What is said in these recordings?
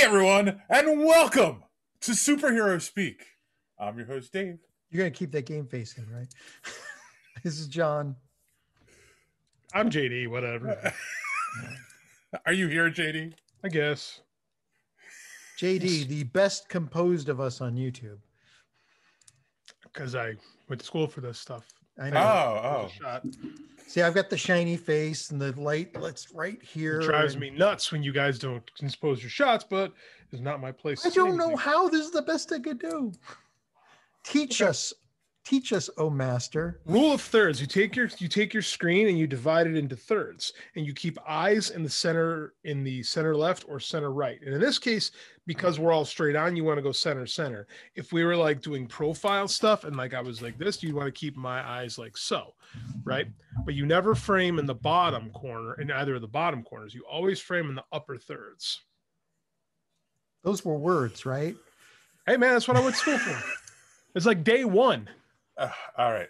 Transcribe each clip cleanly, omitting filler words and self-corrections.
Hey everyone, and welcome to Superhero Speak. I'm your host, Dave. You're going to keep that game face in, right? This is John. I'm JD, whatever. Are you here, JD? I guess. JD, the best composed of us on YouTube. Because I went to school for this stuff. I know. Oh. Shot. See, I've got the shiny face and the light that's right here. It drives me nuts when you guys don't compose your shots, but it's not my place. I don't know how. This is the best I could do. Teach us, oh master. Rule of thirds. You take your screen and you divide it into thirds, and you keep eyes in the center left or center right. And in this case, because we're all straight on, you want to go center. If we were like doing profile stuff and like I was like this, you'd want to keep my eyes like so, right? But you never frame in the bottom corner, in either of the bottom corners. You always frame in the upper thirds. Those were words, right? Hey man, that's what I went to school for. It's like day one. All right.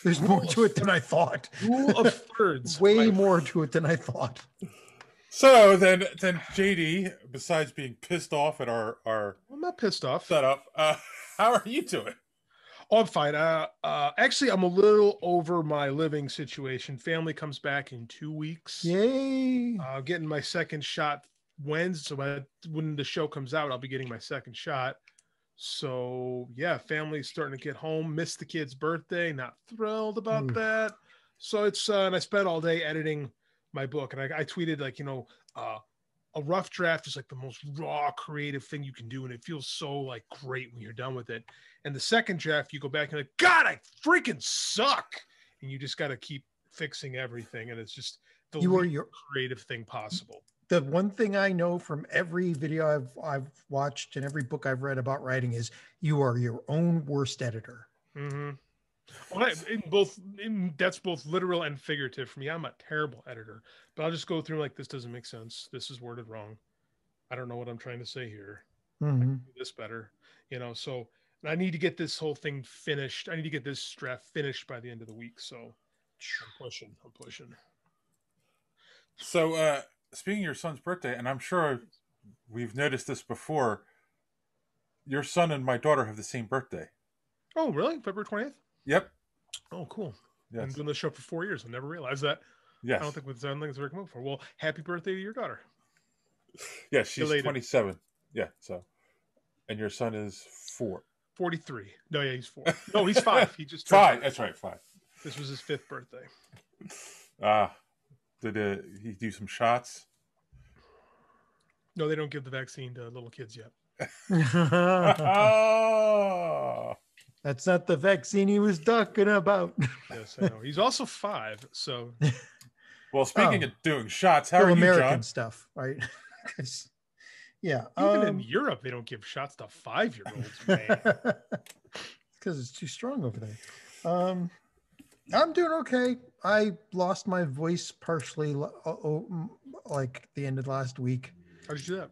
There's more to it than I thought. Rule of thirds. Way more to it than I thought. So then JD, besides being pissed off at our I'm not pissed off. setup, how are you doing? Oh, I'm fine. Actually, I'm a little over my living situation. Family comes back in 2 weeks. Yay. Getting my second shot Wednesday. So when the show comes out, I'll be getting my second shot. So yeah, family's starting to get home. Missed the kid's birthday. Not thrilled about that. So it's and I spent all day editing my book, and I tweeted like, a rough draft is like the most raw creative thing you can do, and it feels so like great when you're done with it. And the second draft, you go back and like, God, I freaking suck, and you just got to keep fixing everything, and it's just the least creative thing possible. The one thing I know from every video I've watched and every book I've read about writing is you are your own worst editor. Mm-hmm. Well, that's both literal and figurative for me. I'm a terrible editor, but I'll just go through like, this doesn't make sense. This is worded wrong. I don't know what I'm trying to say here. I can do this better, so I need to get this whole thing finished. I need to get this draft finished by the end of the week. So I'm pushing. So, speaking of your son's birthday, and I'm sure we've noticed this before, your son and my daughter have the same birthday. Oh, really? February 20th? Yep. Oh, cool. Yes. I've been doing this show for 4 years. I never realized that. Yes. I don't think it's ever come up before. Well, happy birthday to your daughter. Yeah, she's 27. Yeah, so. And your son is 43. No, yeah, he's 4. No, he's 5. He just 5. That's right, 5. This was his 5th birthday. Did he do some shots? No, they don't give the vaccine to little kids yet. Oh. That's not the vaccine he was talking about. Yes, I know. He's also 5, so. Well, speaking of doing shots, how are you, American John? Stuff, right? Yeah. Even in Europe, they don't give shots to 5-year-olds, man. Because it's too strong over there. I'm doing okay. I lost my voice partially like the end of last week. How did you do that?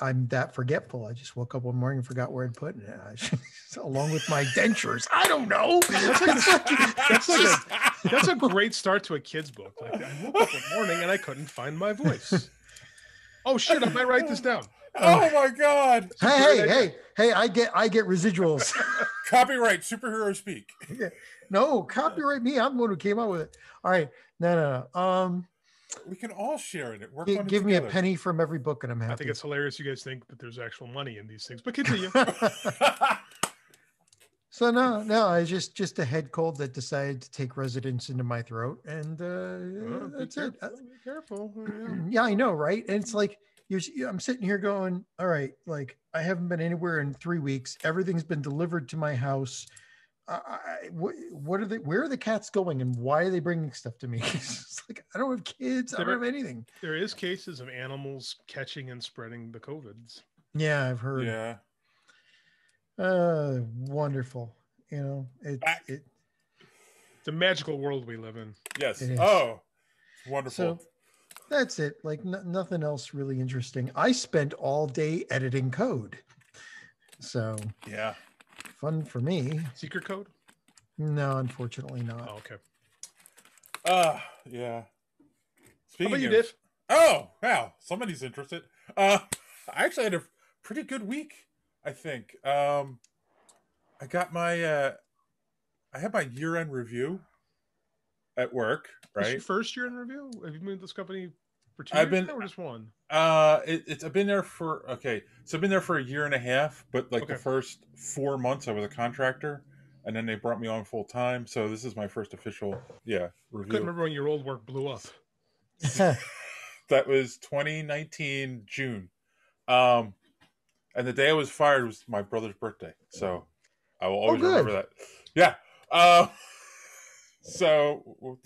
I'm that forgetful. I just woke up one morning and forgot where I'd put it. Along with my dentures. I don't know. That's a great start to a kid's book. Like, I woke up one morning and I couldn't find my voice. Oh shit! I might write this down. Oh my God! Hey! I get residuals. Copyright Superhero Speak. No, copyright me. I'm the one who came up with it. All right, no. We can all share in it. Give me a penny from every book, and I'm happy. I think it's hilarious. You guys think that there's actual money in these things, but continue. So no, I just a head cold that decided to take residence into my throat, and that's it. Be careful. Yeah, I know, right? And it's like I'm sitting here going, all right, like I haven't been anywhere in 3 weeks. Everything's been delivered to my house. Where are the cats going, and why are they bringing stuff to me? It's like I don't have kids. I don't have anything. There is cases of animals catching and spreading the COVIDs. Yeah, I've heard. Yeah. Wonderful. It's a magical world we live in. Yes. Oh, wonderful. So that's it. Like nothing else really interesting. I spent all day editing code. So yeah. Fun for me. Secret code? No, unfortunately not. Oh, okay. Yeah. Speaking about you, of, Dave? oh wow, somebody's interested. I actually had a pretty good week. I think. I got my I had my year-end review at work. This your Right. first year in review? Have you been with this company for 2 I've years been now or just one? I've been there for so I've been there for a year and a half, but like the Okay. first 4 months I was a contractor, and then they brought me on full time. So this is my first official I couldn't review. remember when your old work blew up. That was 2019 June. And the day I was fired was my brother's birthday, so I will always remember that. Yeah. So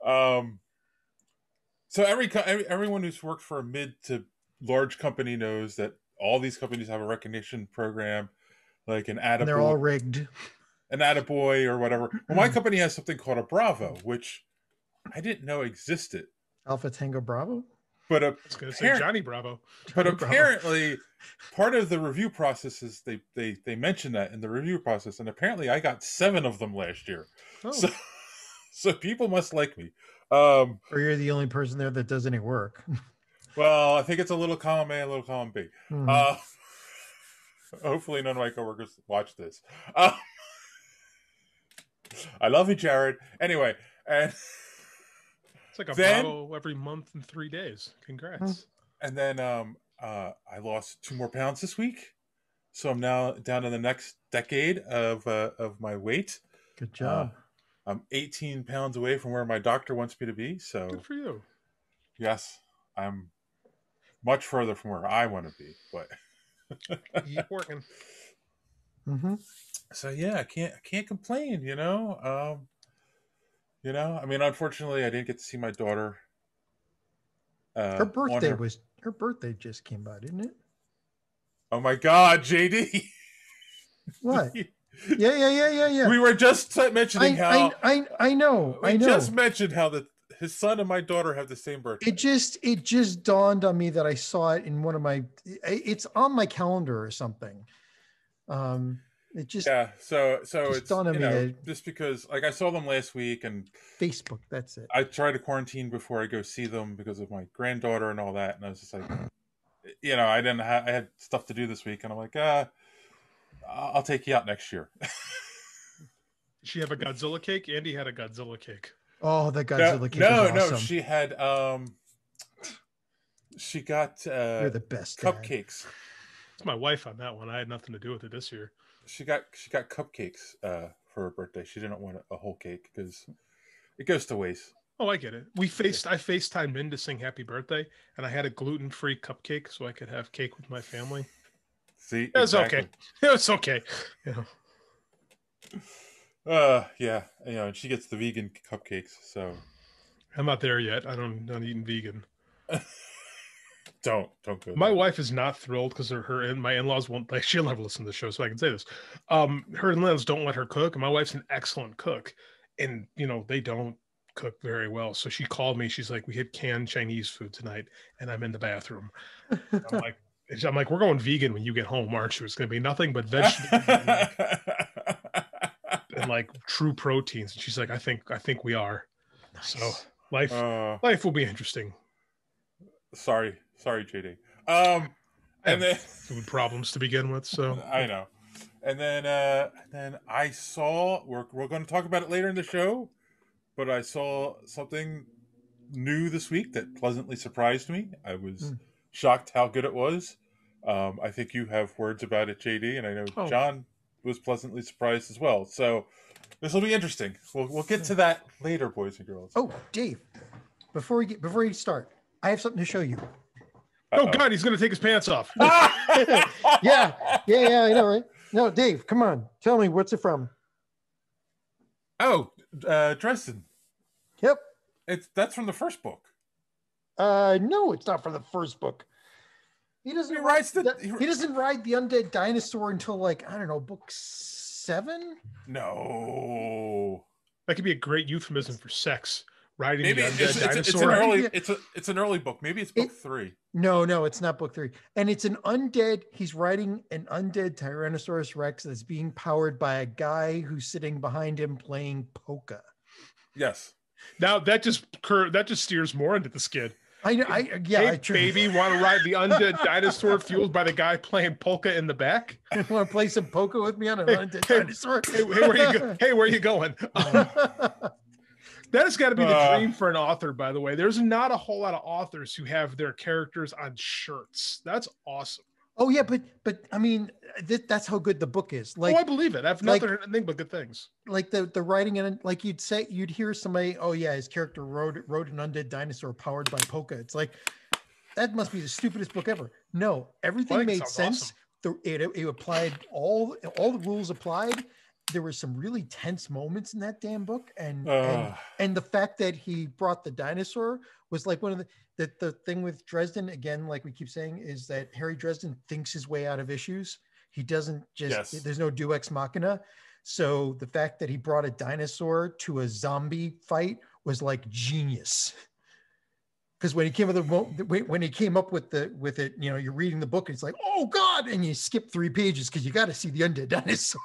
um, so everyone who's worked for a mid to large company knows that all these companies have a recognition program, like an And they're all rigged. an attaboy or whatever. Well, my company has something called a Bravo, which I didn't know existed. Alpha Tango Bravo. But I was going to say Johnny Bravo. But apparently, part of the review process is they mentioned that in the review process, and apparently I got 7 of them last year. Oh. So people must like me. Or you're the only person there that does any work. Well, I think it's a little column A, a little column B. Mhm. Hopefully, none of my coworkers watch this. I love you, Jared. Anyway, and It's like a Bravo every month and 3 days. Congrats. And then I lost 2 more pounds this week, so I'm now down to the next decade of my weight. Good job. I'm 18 pounds away from where my doctor wants me to be. So good for you. Yes, I'm much further from where I want to be, but keep working. Mm-hmm. So yeah, I can't complain. I mean, unfortunately, I didn't get to see my daughter. Her birthday just came by, didn't it? Oh my God, JD! What? Yeah. We were just mentioning how I know. We just mentioned how his son and my daughter have the same birthday. It just dawned on me that I saw it in one of my. It's on my calendar or something. It just So it's dawned on me just because like I saw them last week and Facebook. That's it. I tried to quarantine before I go see them because of my granddaughter and all that, and I was just like, I had stuff to do this week, and I'm like, I'll take you out next year. Did she have a Godzilla cake? Andy had a Godzilla cake. Oh, the Godzilla cake was awesome. No, she had she got you're the best cupcakes. It's my wife on that one. I had nothing to do with it this year. She got cupcakes for her birthday. She didn't want a whole cake because it goes to waste. Oh, I get it. I FaceTimed in to sing happy birthday, and I had a gluten-free cupcake so I could have cake with my family. See, it was okay. It was okay. Yeah, and she gets the vegan cupcakes. So I'm not there yet. I'm not eating vegan. Don't go. My wife is not thrilled because her and my in-laws won't. Like, she'll never listen to the show, so I can say this. Her in-laws don't let her cook, and my wife's an excellent cook, and they don't cook very well. So she called me. She's like, "We had canned Chinese food tonight, and I'm in the bathroom." I'm like, "We're going vegan when you get home, aren't you? It's going to be nothing but vegetables and like true proteins." And she's like, "I think we are." Nice. So life will be interesting. Sorry, JD. And then food problems to begin with, so I know. And then I saw we're going to talk about it later in the show, but I saw something new this week that pleasantly surprised me. I was shocked how good it was. I think you have words about it, JD, and I know John was pleasantly surprised as well. So this will be interesting. We'll get to that later, boys and girls. Oh, Dave, before you start, I have something to show you. Oh God, he's going to take his pants off. Yeah, I know, right? No, Dave, come on. Tell me, what's it from? Oh, Dresden. Yep. That's from the first book. No, it's not from the first book. He doesn't ride the undead dinosaur until book 7? No. That could be a great euphemism for sex. Riding maybe the undead dinosaur. It's an early book. Maybe it's book 3. No, it's not book 3. And it's an undead. He's riding an undead Tyrannosaurus Rex that's being powered by a guy who's sitting behind him playing polka. Yes. Now that just steers more into the skid. Hey, baby, want to ride the undead dinosaur fueled by the guy playing polka in the back? Want to play some polka with me on an undead dinosaur? Where are you going? That has got to be the dream for an author, by the way. There's not a whole lot of authors who have their characters on shirts. That's awesome. Oh yeah, but I mean, that's how good the book is. Like, I believe it. I've never heard anything but good things. Like the writing, and like you'd hear somebody, oh yeah, his character wrote an undead dinosaur powered by polka. It's like, that must be the stupidest book ever. No, everything made sense. Awesome. It applied all the rules applied. There were some really tense moments in that damn book, and the fact that he brought the dinosaur was like one of the thing with Dresden, again, like we keep saying, is that Harry Dresden thinks his way out of issues. He doesn't just, there's no deus ex machina. So the fact that he brought a dinosaur to a zombie fight was like genius. Because when he came up with it, you know, you're reading the book and it's like, oh God, and you skip 3 pages because you got to see the undead dinosaur.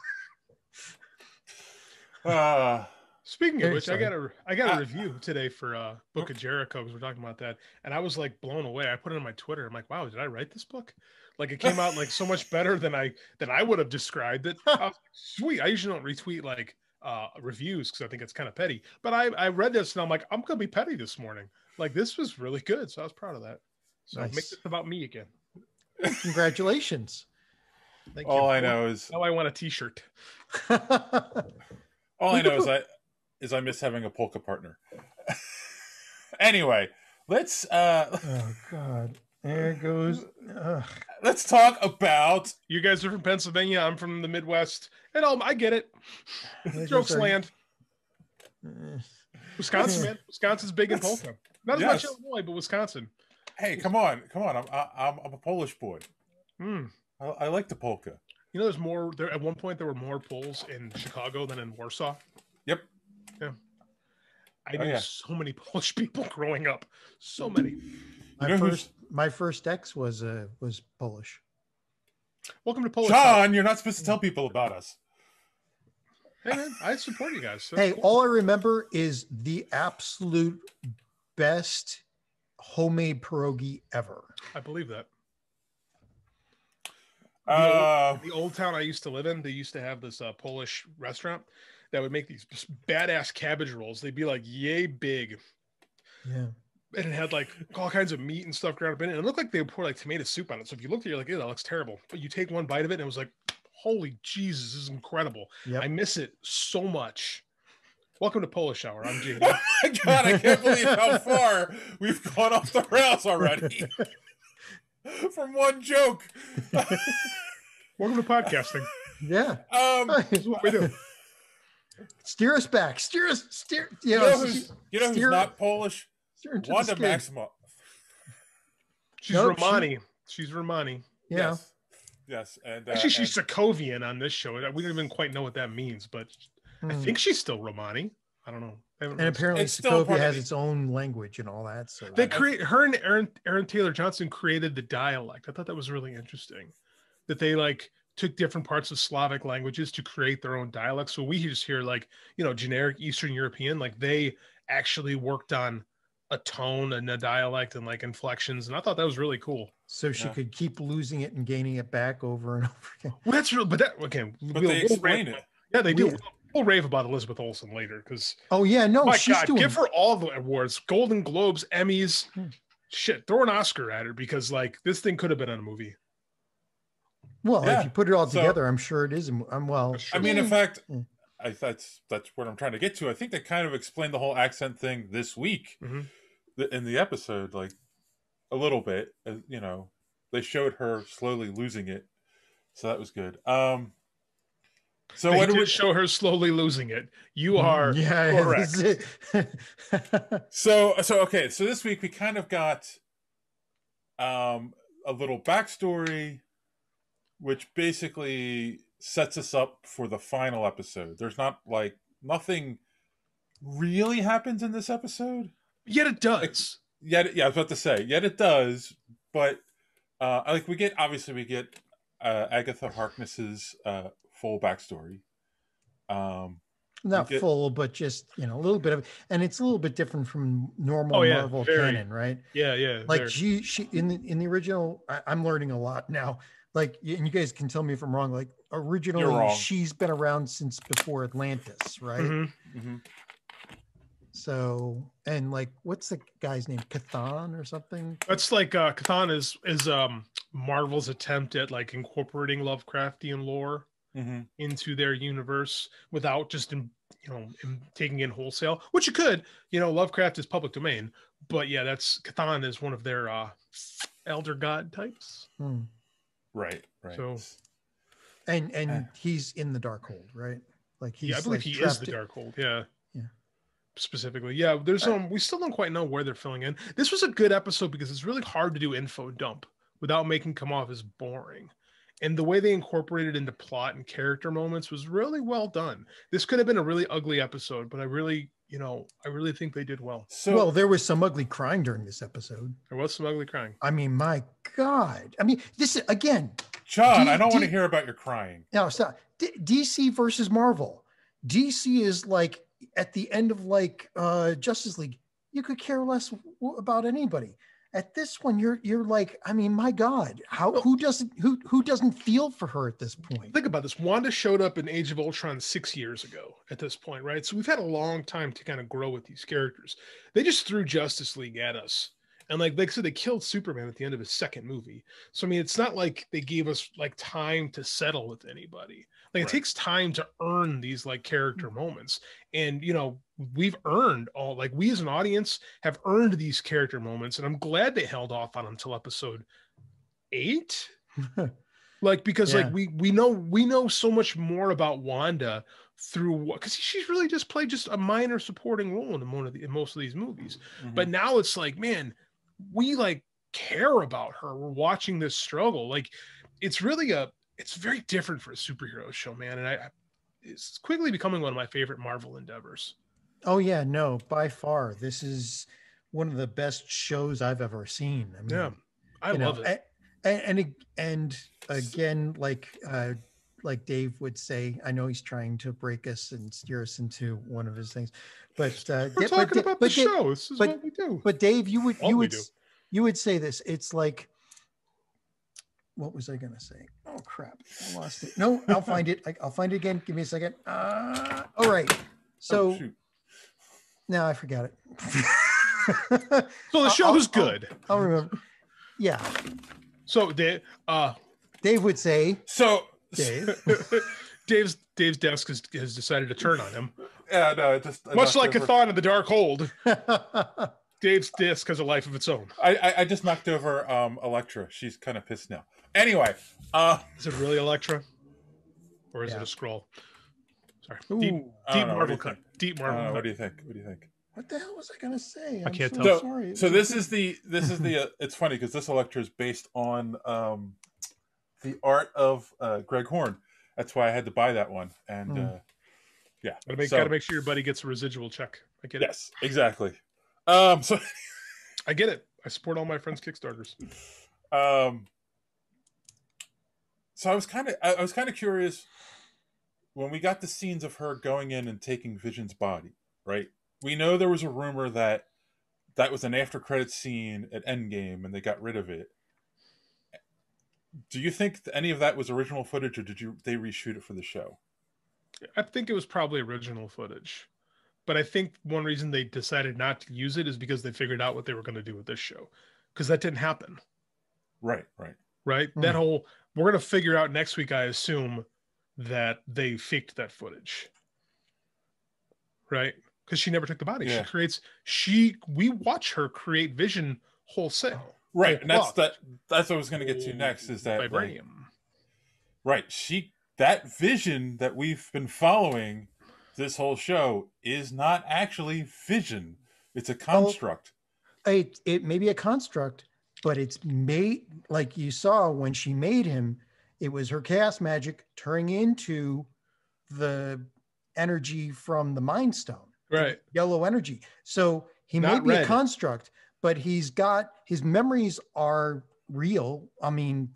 Speaking of which, I got a review today for Book of Jericho, because we're talking about that, and I was like blown away. I put it on my Twitter. I'm like, wow, did I write this book? Like, it came out like so much better than I would have described it. Sweet. I usually don't retweet like reviews because I think it's kind of petty. But I read this and I'm like, I'm gonna be petty this morning. Like, this was really good, so I was proud of that. So nice. Make this about me again. Congratulations. Thank you. All I know is now I want a T-shirt. All I know is I miss having a polka partner. Anyway, let's oh God. There goes. Let's talk about. You guys are from Pennsylvania. I'm from the Midwest, and I get it. Jokes land. Wisconsin, man. Wisconsin's big in polka. Not as much Illinois, but Wisconsin. Hey, come on! I'm a Polish boy. I like the polka. You know, there's more. There at one point there were more Poles in Chicago than in Warsaw. Yep. Yeah. I knew so many Polish people growing up. So many. My first ex was Polish. Welcome to Polish. John, you're not supposed to tell people about us. Hey man, I support you guys. That's cool. All I remember is the absolute best homemade pierogi ever. I believe that. The old town I used to live in, they used to have this Polish restaurant that would make these badass cabbage rolls. They'd be like yay big. Yeah. And it had like all kinds of meat and stuff ground up in it. And it looked like they would pour like tomato soup on it. So if you looked at it, you're like, ew, that looks terrible. But you take one bite of it and it was like, holy Jesus, this is incredible. Yep. I miss it so much. Welcome to Polish Hour. I'm JD. Oh my God, I can't believe how far we've gone off the rails already. From one joke. Welcome to podcasting. Yeah. This is what we do. Steer us back. Steer. You know who's not Polish? Wanda Maximoff. She's Romani. She's Romani. Yeah. Yes. And actually, she's Sokovian on this show. We don't even quite know what that means, but I think she's still Romani. I don't know. And apparently, Sokovia has its own language and all that. So they create her and Aaron Taylor Johnson created the dialect. I thought that was really interesting. That they like took different parts of Slavic languages to create their own dialects. So we just hear like, you know, generic Eastern European. Like they actually worked on a tone and a dialect and like inflections, and I thought that was really cool. So she could keep losing it and gaining it back over and over again. Well, that's real, but they explain it. Yeah, they do. We'll rave about Elizabeth Olsen later because she's doing. Give her all the awards, Golden Globes, Emmys, shit. Throw an Oscar at her because like this thing could have been on a movie. Well, if you put it all together, I'm sure it is. I mean, in fact, that's what I'm trying to get to. I think they kind of explained the whole accent thing this week in the episode, like a little bit. You know, they showed her slowly losing it, so that was good. So what do we show her slowly losing it? You are correct. So okay. So this week we kind of got a little backstory, which basically sets us up for the final episode. There's nothing really happens in this episode. Yet it does. I was about to say, yet it does. But we get Agatha Harkness's full backstory. Not full, but just, a little bit of, and it's a little bit different from normal Marvel canon, right? Yeah. Like she in the original, I'm learning a lot now. Like, and you guys can tell me if I'm wrong. Like originally, she's been around since before Atlantis, right? Mm-hmm. Mm-hmm. So, and like, what's the guy's name? Chthon or something? That's like Chthon is Marvel's attempt at like incorporating Lovecraftian lore into their universe without just taking in wholesale, which you could. Lovecraft is public domain, but yeah, that's Chthon is one of their elder god types. Right. So, and he's in the Darkhold, right? Like he's I believe like he is the Darkhold. Yeah. Specifically, there's we still don't quite know where they're filling in. This was a good episode because it's really hard to do info dump without making come off as boring, and the way they incorporated into plot and character moments was really well done. This could have been a really ugly episode, but I really think they did well. Well, there was some ugly crying during this episode. There was some ugly crying. I mean, my God. I mean, this is, again, John, I don't want to hear about your crying. No, stop. DC versus Marvel. DC is like at the end of like Justice League, you could care less about anybody. At this one, you're like, I mean, my God, who doesn't feel for her at this point? Think about this. Wanda showed up in Age of Ultron 6 years ago at this point, right? So we've had a long time to kind of grow with these characters. They just threw Justice League at us. And like I said, they killed Superman at the end of his second movie. So, I mean, it's not like they gave us like time to settle with anybody. Like it takes time to earn these like character moments. And, we've earned we as an audience have earned these character moments. And I'm glad they held off on them until episode 8. Because we know so much more about Wanda through, because she's really just played just a minor supporting role in most of these movies. But now it's like, man, we like care about her. We're watching this struggle. Like it's very different for a superhero show, man. And it's quickly becoming one of my favorite Marvel endeavors. Oh yeah, no, by far. This is one of the best shows I've ever seen. I mean, I love it. And again, like Dave would say, I know he's trying to break us and steer us into one of his things, but we're talking about the show. This is what we do. But Dave, you would say this. It's like, what was I going to say? Oh crap, I lost it. No, I'll find it. I'll find it again. Give me a second. All right. So now I forgot it. So the show was good. I'll remember. Yeah. So Dave would say. So Dave's desk has decided to turn on him. Yeah, no, much like Chthon in the Darkhold. Dave's desk has a life of its own. I just knocked over Elektra. She's kind of pissed now. Anyway, is it really Elektra, or is it a scroll? Sorry, deep Marvel cut. Deep Marvel. What do you think? What the hell was I gonna say? I can't tell. Sorry. So this is the it's funny because this Elektra is based on the art of Greg Horn. That's why I had to buy that one. And gotta make sure your buddy gets a residual check. I get it. Yes, exactly. So I get it. I support all my friends' Kickstarters. So I was kind of curious when we got the scenes of her going in and taking Vision's body, right? We know there was a rumor that was an after credits scene at Endgame and they got rid of it. Do you think any of that was original footage, or they reshoot it for the show? I think it was probably original footage. But I think one reason they decided not to use it is because they figured out what they were going to do with this show. Because that didn't happen. Right? That whole, we're going to figure out next week, I assume, that they faked that footage. Right? Because she never took the body. Yeah. We watch her create Vision wholesale. Right. And that's what I was going to get to next, is that vibranium. Right. That Vision that we've been following this whole show is not actually Vision. It's a construct. It may be a construct, but it's made, like you saw when she made him, it was her chaos magic turning into the energy from the Mind Stone. Right. Yellow energy. So he may be a construct, but his memories are real. I mean,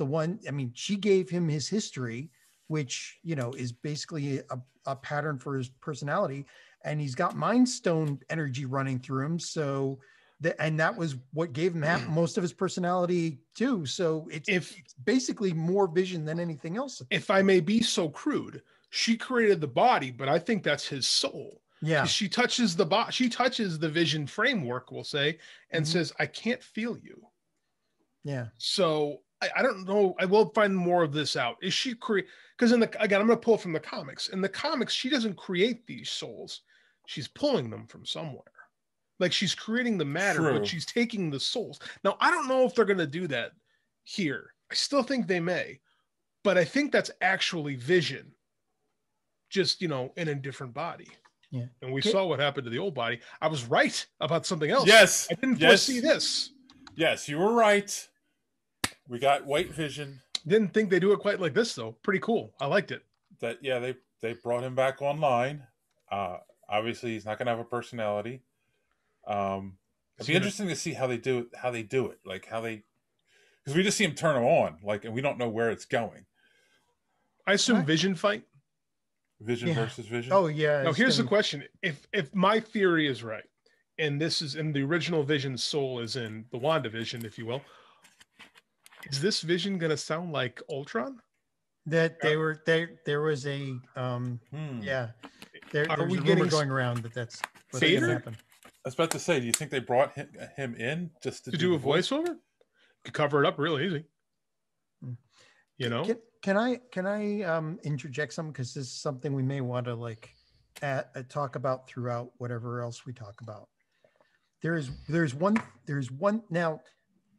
she gave him his history which, you know, is basically a pattern for his personality. And he's got Mind Stone energy running through him. So that was what gave him most of his personality too. So it's basically more Vision than anything else. If I may be so crude, she created the body, but I think that's his soul. Yeah. She touches the Vision framework, we'll say, and says, I can't feel you. Yeah. So I don't know. I will find more of this out. Is she because again, I'm going to pull from the comics. In the comics, she doesn't create these souls. She's pulling them from somewhere. Like she's creating the matter, but she's taking the souls. Now, I don't know if they're going to do that here. I still think they may, but I think that's actually Vision, just, you know, in a different body. Yeah. And we saw what happened to the old body. I was right about something else. Yes. I didn't foresee this. Yes, you were right. We got White Vision. Didn't think they do it quite like this, though. Pretty cool. I liked it. They brought him back online. Obviously, he's not going to have a personality. It'd be interesting to see how they do it. Like because we just see him turn him on, like, and we don't know where it's going. I assume Vision fight. Vision versus Vision. Oh yeah. Now here's the question: if my theory is right, and this is in the original Vision's soul is in the WandaVision, if you will, is this Vision going to sound like Ultron? That there was a yeah. There's a rumor going around that's what's going to happen. I was about to say, do you think they brought him in just to do a voiceover? Could cover it up real easy. You know? Can I interject something, because this is something we may want to talk about throughout whatever else we talk about. There's one now.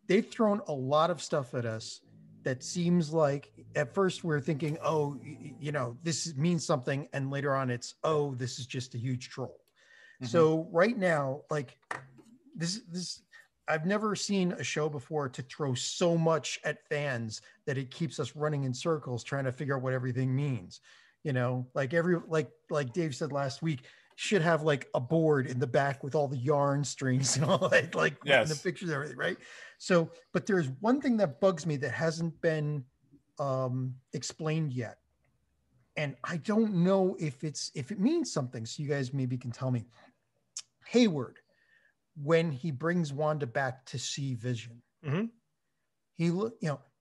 They've thrown a lot of stuff at us that seems like at first we're thinking, oh, you know, this means something, and later on it's, oh, this is just a huge troll. So right now, like this, I've never seen a show before to throw so much at fans that it keeps us running in circles trying to figure out what everything means. You know, like like Dave said last week, should have like a board in the back with all the yarn strings and all that, like the pictures and everything, right? So, but there's one thing that bugs me that hasn't been explained yet. And I don't know if it means something. So you guys maybe can tell me. Hayward, when he brings Wanda back to see Vision,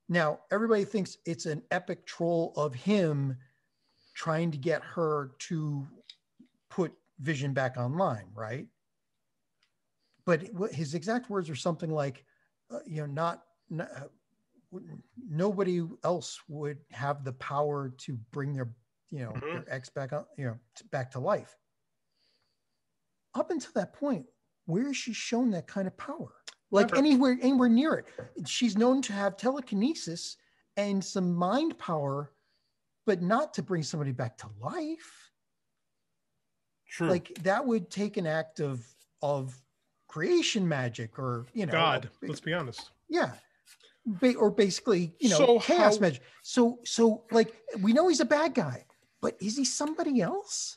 now everybody thinks it's an epic troll of him trying to get her to put Vision back online, right? But his exact words are something like, nobody else would have the power to bring their ex back on, back to life. Up until that point, where has she shown that kind of power? Like anywhere near it. She's known to have telekinesis and some mind power, but not to bring somebody back to life. True. Like that would take an act of creation magic, or God. Let's be honest. Yeah. Or basically, So chaos magic. So like we know he's a bad guy, but is he somebody else?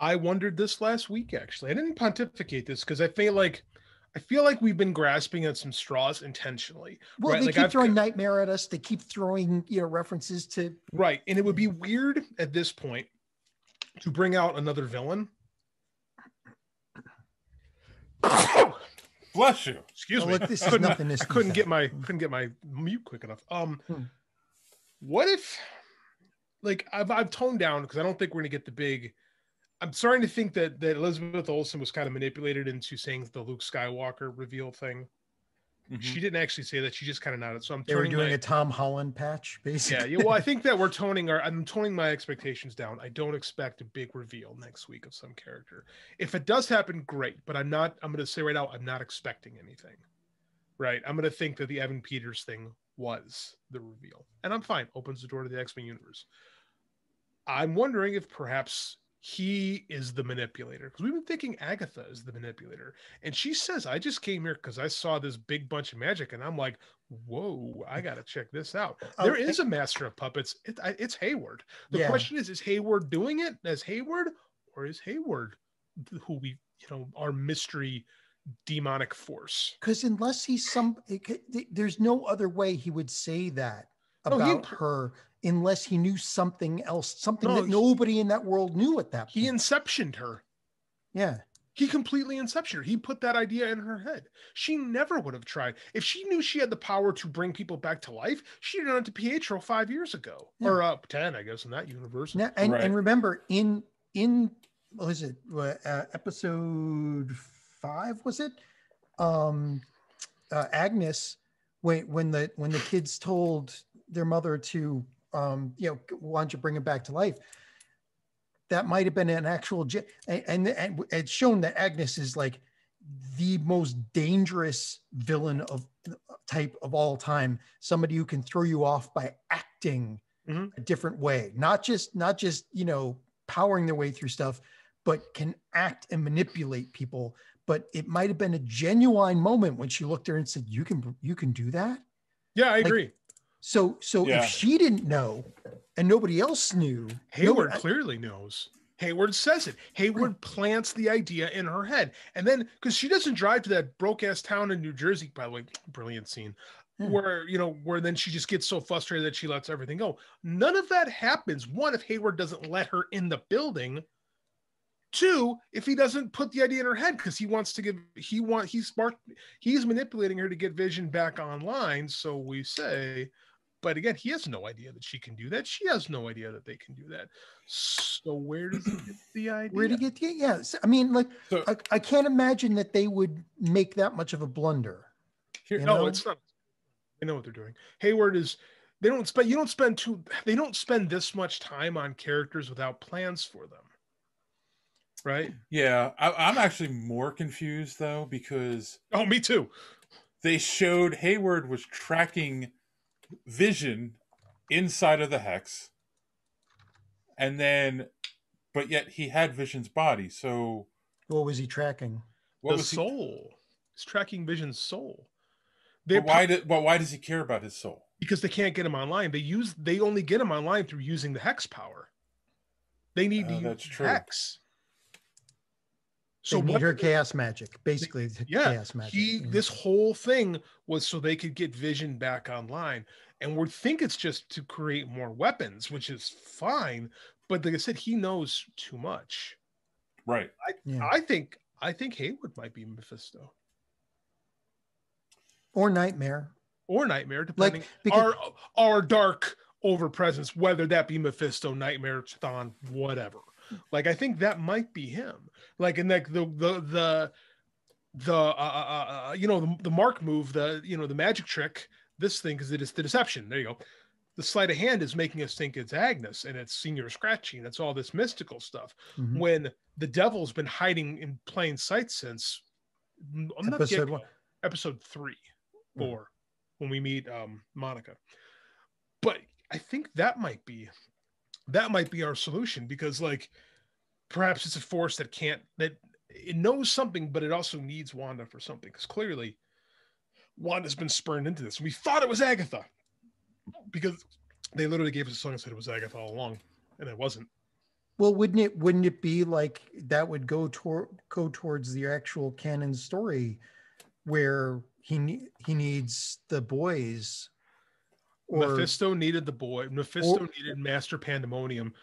I wondered this last week, actually. I didn't pontificate this because I feel like we've been grasping at some straws intentionally. Well, right? they keep throwing Nightmare at us. They keep throwing, references to. Right. And it would be weird at this point to bring out another villain. Bless you. Excuse me. Look, this is nothing. I couldn't get my mute quick enough. What if, like, I've toned down because I don't think we're gonna get the big. I'm starting to think that Elizabeth Olsen was kind of manipulated into saying the Luke Skywalker reveal thing. She didn't actually say that. She just kind of nodded. So they were doing a Tom Holland patch, basically. Yeah. Well, I think that I'm toning my expectations down. I don't expect a big reveal next week of some character. If it does happen, great. But I'm going to say right now, I'm not expecting anything. Right. I'm going to think that the Evan Peters thing was the reveal. And I'm fine. Opens the door to the X-Men universe. I'm wondering if perhaps he is the manipulator, because we've been thinking Agatha is the manipulator, and she says, I just came here because I saw this big bunch of magic, and I'm like, whoa, I gotta check this out. There is a master of puppets. It's Hayward. The question is Hayward doing it as Hayward, or is Hayward who we our mystery demonic force? Because unless he's there's no other way he would say that about her unless he knew something else, something No, that nobody in that world knew at that point. He inceptioned her. Yeah. He completely inceptioned her. He put that idea in her head. She never would have tried. If she knew she had the power to bring people back to life, she'd done it to Pietro 5 years ago. Yeah. Or 10, I guess, in that universe. Now, and remember, in what was it? Episode 5, was it? Agnes, when the kids told their mother to why don't you bring him back to life? That might have been an actual, and it's shown that Agnes is like the most dangerous villain of type of all time. Somebody who can throw you off by acting a different way, not just powering their way through stuff, but can act and manipulate people. But it might have been a genuine moment when she looked at her and said, "You can do that." Yeah, I agree. So if she didn't know and nobody else knew, Hayward clearly knows. Hayward says it. Hayward plants the idea in her head. And then, because she doesn't drive to that broke ass town in New Jersey, by the way, brilliant scene, where then she just gets so frustrated that she lets everything go. None of that happens. One, if Hayward doesn't let her in the building. Two, if he doesn't put the idea in her head, because he's manipulating her to get Vision back online. So we say, but again, he has no idea that she can do that. She has no idea that they can do that. So where does he get the idea? Where to get the I mean, I can't imagine that they would make that much of a blunder. No, it's not. They know what they're doing. Hayward is. They don't spend this much time on characters without plans for them. Right? Yeah, I'm actually more confused though, because me too. They showed Hayward was tracking Vision inside of the hex, but yet he had Vision's body. So what was he tracking? The soul. He's tracking Vision's soul. But why does he care about his soul? Because they can't get him online. They only get him online through using the hex power. They need to use hex. So they need her chaos magic, basically. Chaos magic. This whole thing was so they could get Vision back online, and we think it's just to create more weapons, which is fine. But like I said, he knows too much. Right. I think Hayward might be Mephisto or Nightmare, depending our dark over presence, whether that be Mephisto, Nightmare, Chthon, whatever. Like, I think that might be him. Like, in like the mark move, the magic trick, this thing, because it is the deception. There you go. The sleight of hand is making us think it's Agnes and it's Senior Scratchy and it's all this mystical stuff. Mm-hmm. When the devil's been hiding in plain sight since episode 3, 4, when we meet Monica. But I think that might be our solution, because like perhaps it's a force that it knows something, but it also needs Wanda for something, because clearly Wanda's been spurned into this. We thought it was Agatha because they literally gave us a song and said it was Agatha all along, and it wasn't. Well, wouldn't it be like that would go towards the actual canon story where he needs the boys? Mephisto needed the boy. Mephisto needed Master Pandemonium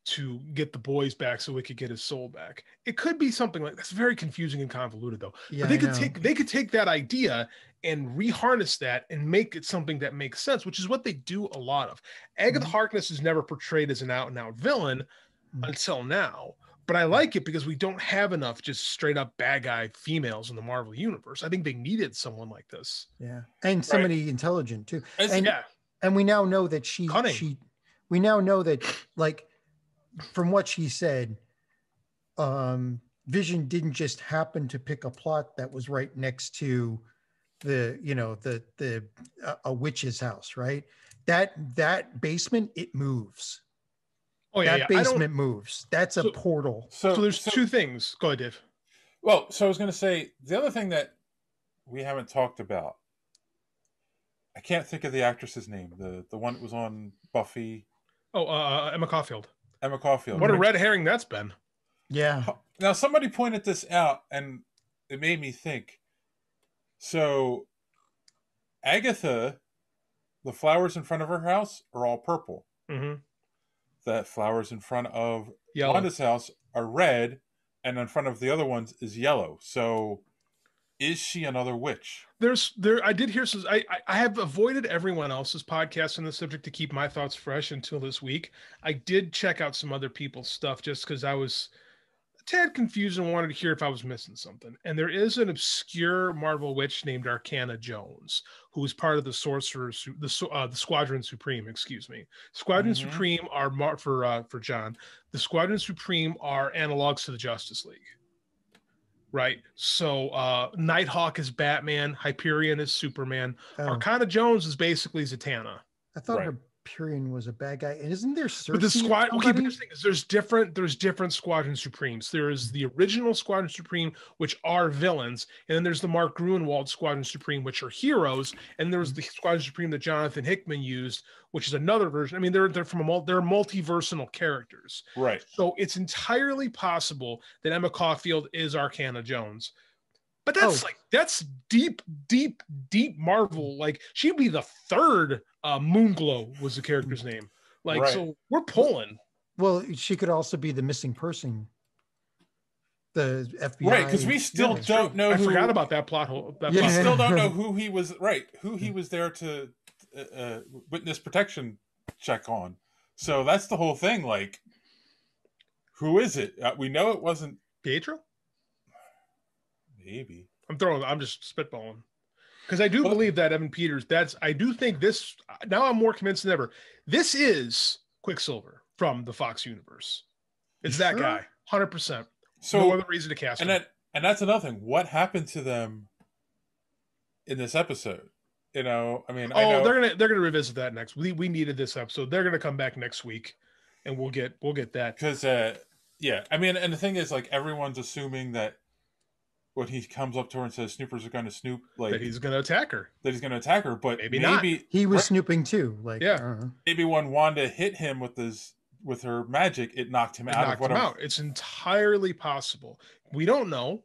to get the boys back so he could get his soul back. It could be something like that's very confusing and convoluted though. Yeah, but they could take that idea and reharness that and make it something that makes sense, which is what they do a lot of. Agatha Harkness is never portrayed as an out and out villain until now. But I like it because we don't have enough just straight up bad guy females in the Marvel universe. I think they needed someone like this. Yeah. And somebody intelligent too. And we now know that we now know that, like, from what she said, Vision didn't just happen to pick a plot that was right next to a witch's house, right? That basement, it moves. Oh yeah, that basement moves. That's a portal. So there's two things. Go ahead, Dave. Well, so I was going to say the other thing that we haven't talked about. I can't think of the actress's name. The one that was on Buffy. Oh, Emma Caulfield. Emma Caulfield. What a red herring that's been. Yeah. Now somebody pointed this out, and it made me think. So, Agatha, the flowers in front of her house are all purple. Mm-hmm. The flowers in front of Yellow. Wanda's house are red, and in front of the other ones is yellow. So, is she another witch? I did hear some. I have avoided everyone else's podcast on the subject to keep my thoughts fresh until this week. I did check out some other people's stuff just because I was a tad confused and wanted to hear if I was missing something. And there is an obscure Marvel witch named Arcana Jones, who is part of the the Squadron Supreme. Excuse me, Squadron Supreme are for John. The Squadron Supreme are analogs to the Justice League. Right. So Nighthawk is Batman, Hyperion is Superman. Arcana Jones is basically Zatanna. I thought Hyperion was a bad guy. And isn't there Cersei? But the squad okay, but the thing is there's different Squadron Supremes. There is the original Squadron Supreme, which are villains, and then there's the Mark Gruenwald Squadron Supreme, which are heroes, and there's the Squadron Supreme that Jonathan Hickman used, which is another version. I mean, they're multiversal characters. Right. So it's entirely possible that Emma Caulfield is Arcana Jones. But that's deep Marvel. Like, she'd be the third Moonglow was the character's name. Like, so we're pulling. Well, she could also be the missing person. The FBI. Right, because we still don't know. I forgot about that plot hole. We still don't know who he was. Right, who he was there to witness protection check on. So that's the whole thing. Like, who is it? We know it wasn't Pietro. Maybe. I'm just spitballing. Because I do believe that Evan Peters, I do think this, now I'm more convinced than ever, this is Quicksilver from the Fox universe. It's that guy, 100%. So no other reason to cast him. And that's another thing. What happened to them in this episode? You know, I mean, they're gonna revisit that next. We needed this episode. They're gonna come back next week, and we'll get that. Because I mean, and the thing is, like, everyone's assuming that when he comes up to her and says snoopers are going to snoop, like, that he's going to attack her. But maybe not. He was snooping too. Like, maybe when Wanda hit him with her magic, it knocked him out. It's entirely possible. We don't know.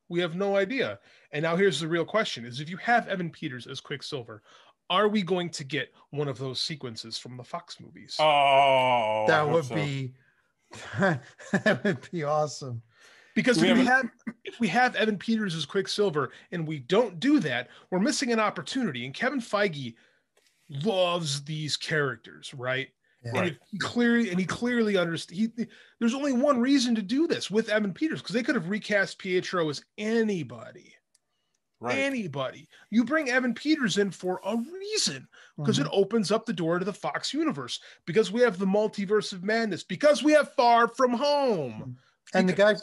We have no idea. And now here's the real question: is if you have Evan Peters as Quicksilver, are we going to get one of those sequences from the Fox movies? Oh, that would be awesome. Because if we have Evan Peters as Quicksilver and we don't do that, we're missing an opportunity. And Kevin Feige loves these characters, right? Yeah. And he clearly understands. There's only one reason to do this with Evan Peters, because they could have recast Pietro as anybody. Right. Anybody. You bring Evan Peters in for a reason, because it opens up the door to the Fox universe, because we have the multiverse of madness, because we have Far From Home. And the guy,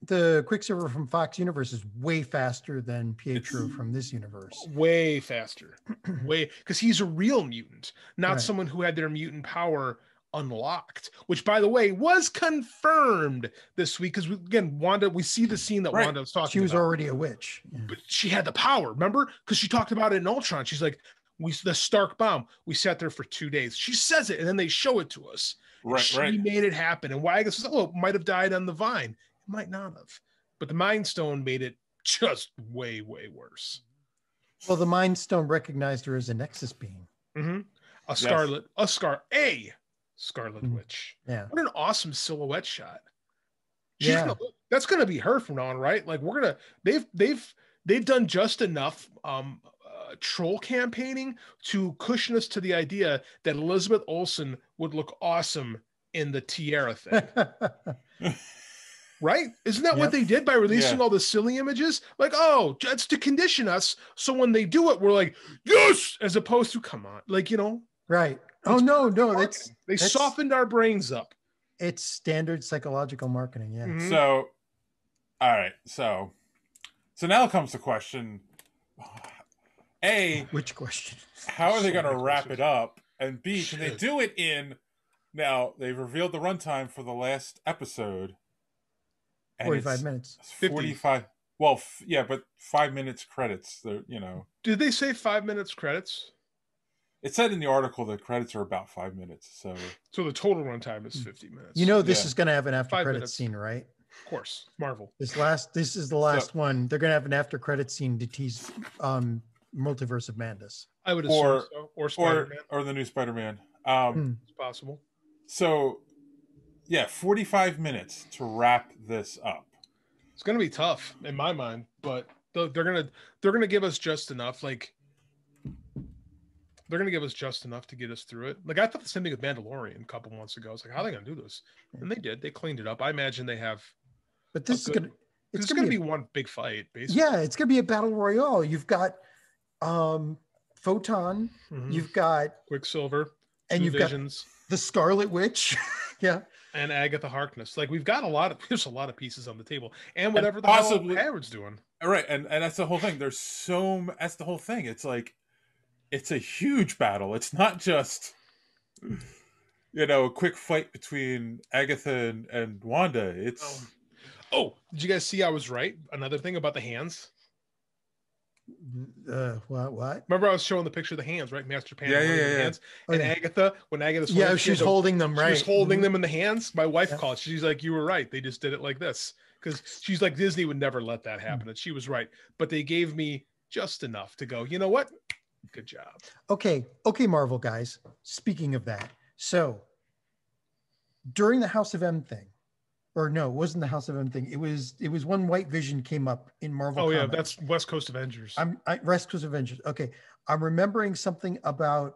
the Quicksilver from Fox universe is way faster than Pietro from this universe. Way faster. Because he's a real mutant, not someone who had their mutant power unlocked, which, by the way, was confirmed this week. Because, again, Wanda, we see the scene that Wanda was talking about. She was already a witch. Yeah. But she had the power, remember? Because she talked about it in Ultron. She's like, the Stark bomb, we sat there for 2 days. She says it, and then they show it to us. She made it happen. And Wyatt says, it might have died on the vine. It might not have. But the Mind Stone made it just way, way worse. Well, the Mind Stone recognized her as a Nexus being. Mm-hmm. A Scarlet Witch. Yeah. What an awesome silhouette shot. That's gonna be her from now on, right? Like, they've done just enough troll campaigning to cushion us to the idea that Elizabeth Olsen would look awesome in the tiara thing. Right? Isn't that what they did by releasing all the silly images? Like, that's to condition us, so when they do it, we're like, yes, as opposed to, come on, like, right. No, they softened our brains up. It's standard psychological marketing. Yeah. Mm-hmm. So, all right. So now comes the question. A, which question? How are they going to wrap it up? And B, can they do it in? Now they've revealed the runtime for the last episode. 45 minutes. 45. Well, but 5 minutes credits. Did they say 5 minutes credits? It said in the article that credits are about 5 minutes. So the total runtime is 50 minutes. This is going to have an after credits scene, right? Of course, Marvel. This is the last one. They're going to have an after credits scene to tease Multiverse of Madness. I would assume so. Or Spider-Man. Or the new Spider-Man. It's possible. So, yeah, 45 minutes to wrap this up. It's gonna be tough in my mind, but they're gonna give us just enough. Like they're gonna give us just enough to get us through it. Like I thought the same thing with Mandalorian a couple months ago. I was like, how are they gonna do this? And they did. They cleaned it up. I imagine they have. But this is gonna. It's gonna be one big fight, basically. Yeah, it's gonna be a battle royale. You've got Photon. You've got Quicksilver. And you've Visions. got the Scarlet Witch. Yeah. And Agatha Harkness. Like we've got there's a lot of pieces on the table. And whatever the hell Howard's doing. Right. And that's the whole thing. That's the whole thing. It's like it's a huge battle. It's not just a quick fight between Agatha and Wanda. It's did you guys see I was right? Another thing about the hands. What? Remember I was showing the picture of the hands, right? Master Pan. Hands. Oh, and Agatha, when Agatha's she's holding them, right? She's holding them in the hands. My wife called. She's like, you were right. They just did it like this. Because she's like, Disney would never let that happen. And she was right. But they gave me just enough to go, you know what? Good job. Okay, Marvel guys. Speaking of that, so during the House of M thing, or no, it wasn't the House of M thing. It was when White Vision came up in Marvel. Oh, yeah, that's West Coast Avengers. West Coast Avengers. Okay, I'm remembering something about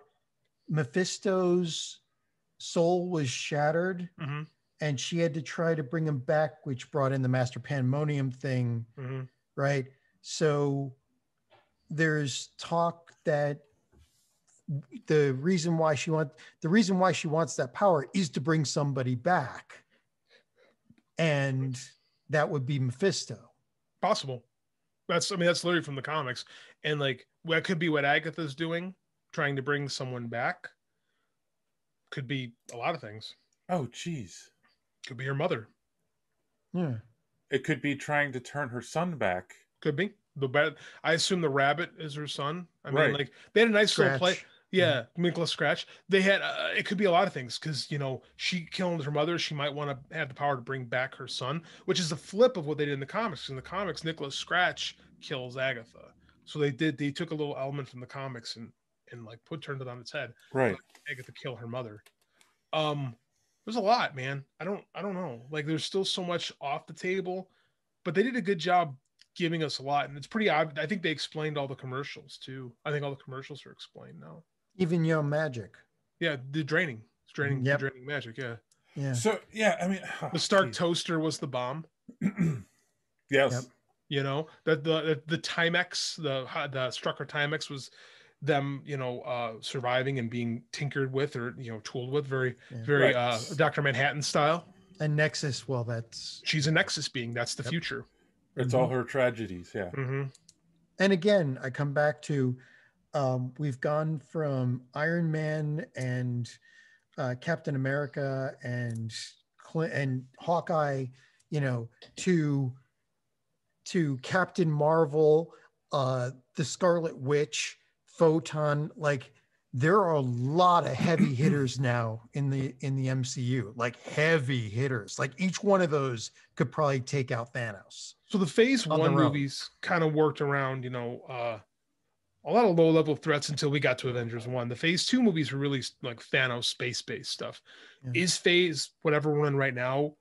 Mephisto's soul was shattered, and she had to try to bring him back, which brought in the Master Pandemonium thing, right? So there's talk that the reason why she wants that power is to bring somebody back. And that would be Mephisto. Possible. That's literally from the comics. And like, that could be what Agatha's doing, trying to bring someone back. Could be a lot of things. Oh, geez. Could be her mother. Yeah. It could be trying to turn her son back. Could be. I assume the rabbit is her son. I mean, like, they had a nice little play. Yeah, Nicholas Scratch. They had it could be a lot of things because she killed her mother. She might want to have the power to bring back her son, which is the flip of what they did in the comics. In the comics, Nicholas Scratch kills Agatha, so they took a little element from the comics and like turned it on its head. Right, Agatha kill her mother. There's a lot, man. I don't know. Like, there's still so much off the table, but they did a good job giving us a lot, and it's pretty obvious. I think they explained all the commercials too. I think all the commercials are explained now. Even magic. Yeah, the draining. It's draining. Yep. Draining magic. Yeah. Yeah. So yeah, I mean, the Stark toaster was the bomb. Yes. Yep. The Timex, the Strucker Timex was them, surviving and being tinkered with or tooled with, very Dr. Manhattan style. And Nexus, she's a Nexus being. That's the future. It's all her tragedies. Yeah. And again, I come back to. We've gone from Iron Man and Captain America and Hawkeye, to Captain Marvel, the Scarlet Witch, Photon. Like, there are a lot of heavy hitters now in the MCU. Like, heavy hitters. Like, each one of those could probably take out Thanos. So the Phase 1 movies kind of worked around, a lot of low-level threats until we got to Avengers 1. The Phase 2 movies were really like Thanos space-based stuff. Yeah. Is Phase, whatever we're in right now,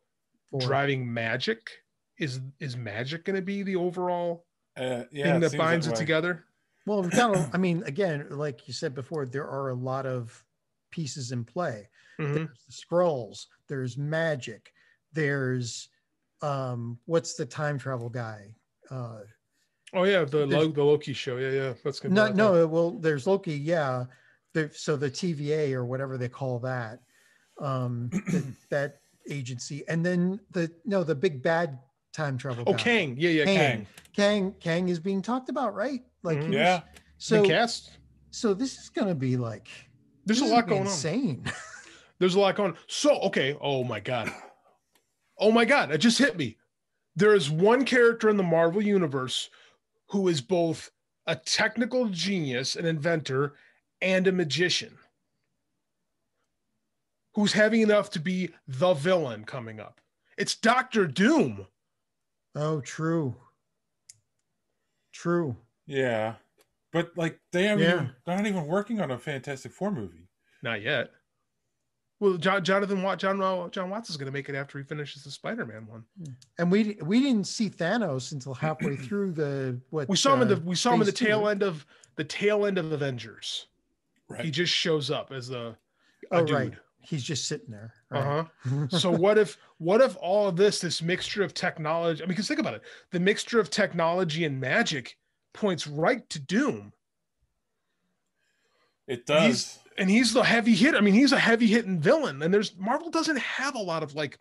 driving magic? Is magic going to be the overall thing that binds it together? Well, again, like you said before, there are a lot of pieces in play. There's the scrolls. There's magic. There's what's the time travel guy? The Loki show. Yeah. That's good. Well, there's Loki. Yeah. So the TVA or whatever they call that, that agency, and then the big bad time travel. Oh, guy. Kang. Yeah. Kang is being talked about, right? Like, So cast. So this is going to be like. There's a lot going insane. on. There's a lot going on. So okay. Oh my god. It just hit me. There is one character in the Marvel universe who is both a technical genius, an inventor, and a magician, who's having enough to be the villain coming up. It's Dr. Doom. Oh, true. Yeah. But like they're not even working on a Fantastic Four movie. Not yet. Well, John Watts is going to make it after he finishes the Spider-Man one. And we didn't see Thanos until halfway through the We saw him in the phase tail two. end of Avengers. Right. He just shows up as a Oh, dude. right. He's just sitting there. Right? So what if all of this mixture of technology? I mean, because think about it, the mixture of technology and magic points right to Doom. It does. He's the heavy hit. I mean, he's a heavy hitting villain, and Marvel doesn't have a lot of like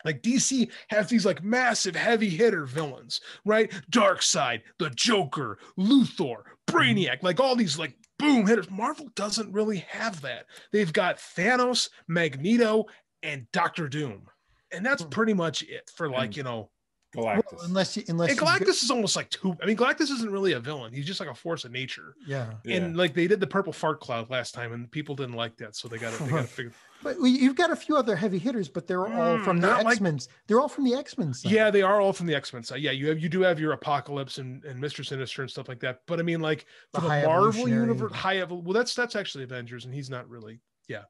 DC has these like massive heavy hitter villains, right? Darkseid, the Joker, Luthor, Brainiac, like all these like boom hitters. Marvel doesn't really have that. They've got Thanos, Magneto, and Doctor Doom, and that's pretty much it for like, Galactus. Well, unless and Galactus is almost like Galactus isn't really a villain. He's just like a force of nature. Yeah. And like they did the purple fart cloud last time, and people didn't like that, so they got to figure. But you've got a few other heavy hitters, but they're all from the X-Men. They're all from the X-Men side. Yeah, they are all from the X-Men side. Yeah, you do have your Apocalypse and Mr. Sinister and stuff like that. But I mean, like The for the High Marvel Evolutionary. universe, well, that's actually Avengers, and he's not really. Yeah,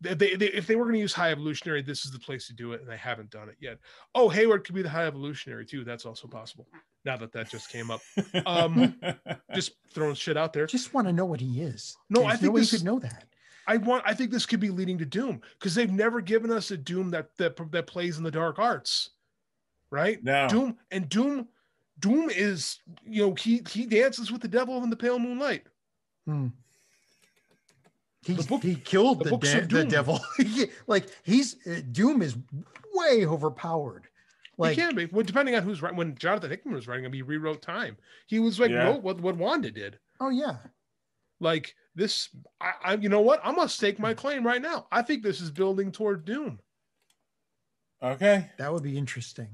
if they were going to use High Evolutionary, this is the place to do it, and they haven't done it yet. Oh, Hayward could be the High Evolutionary too. That's also possible. Now that just came up, just throwing shit out there. Just want to know what he is. No, There's I think no way you this- could know that. I think this could be leading to Doom because they've never given us a Doom that plays in the dark arts, right? No. Doom is, he dances with the devil in the pale moonlight. He killed the devil. Doom is way overpowered. Like, he can be. Well, depending on who's writing. When Jonathan Hickman was writing him, he rewrote time. He was like, wrote what Wanda did. Oh yeah. Like this, I you know what? I'm gonna stake my claim right now. I think this is building toward Doom. Okay. That would be interesting.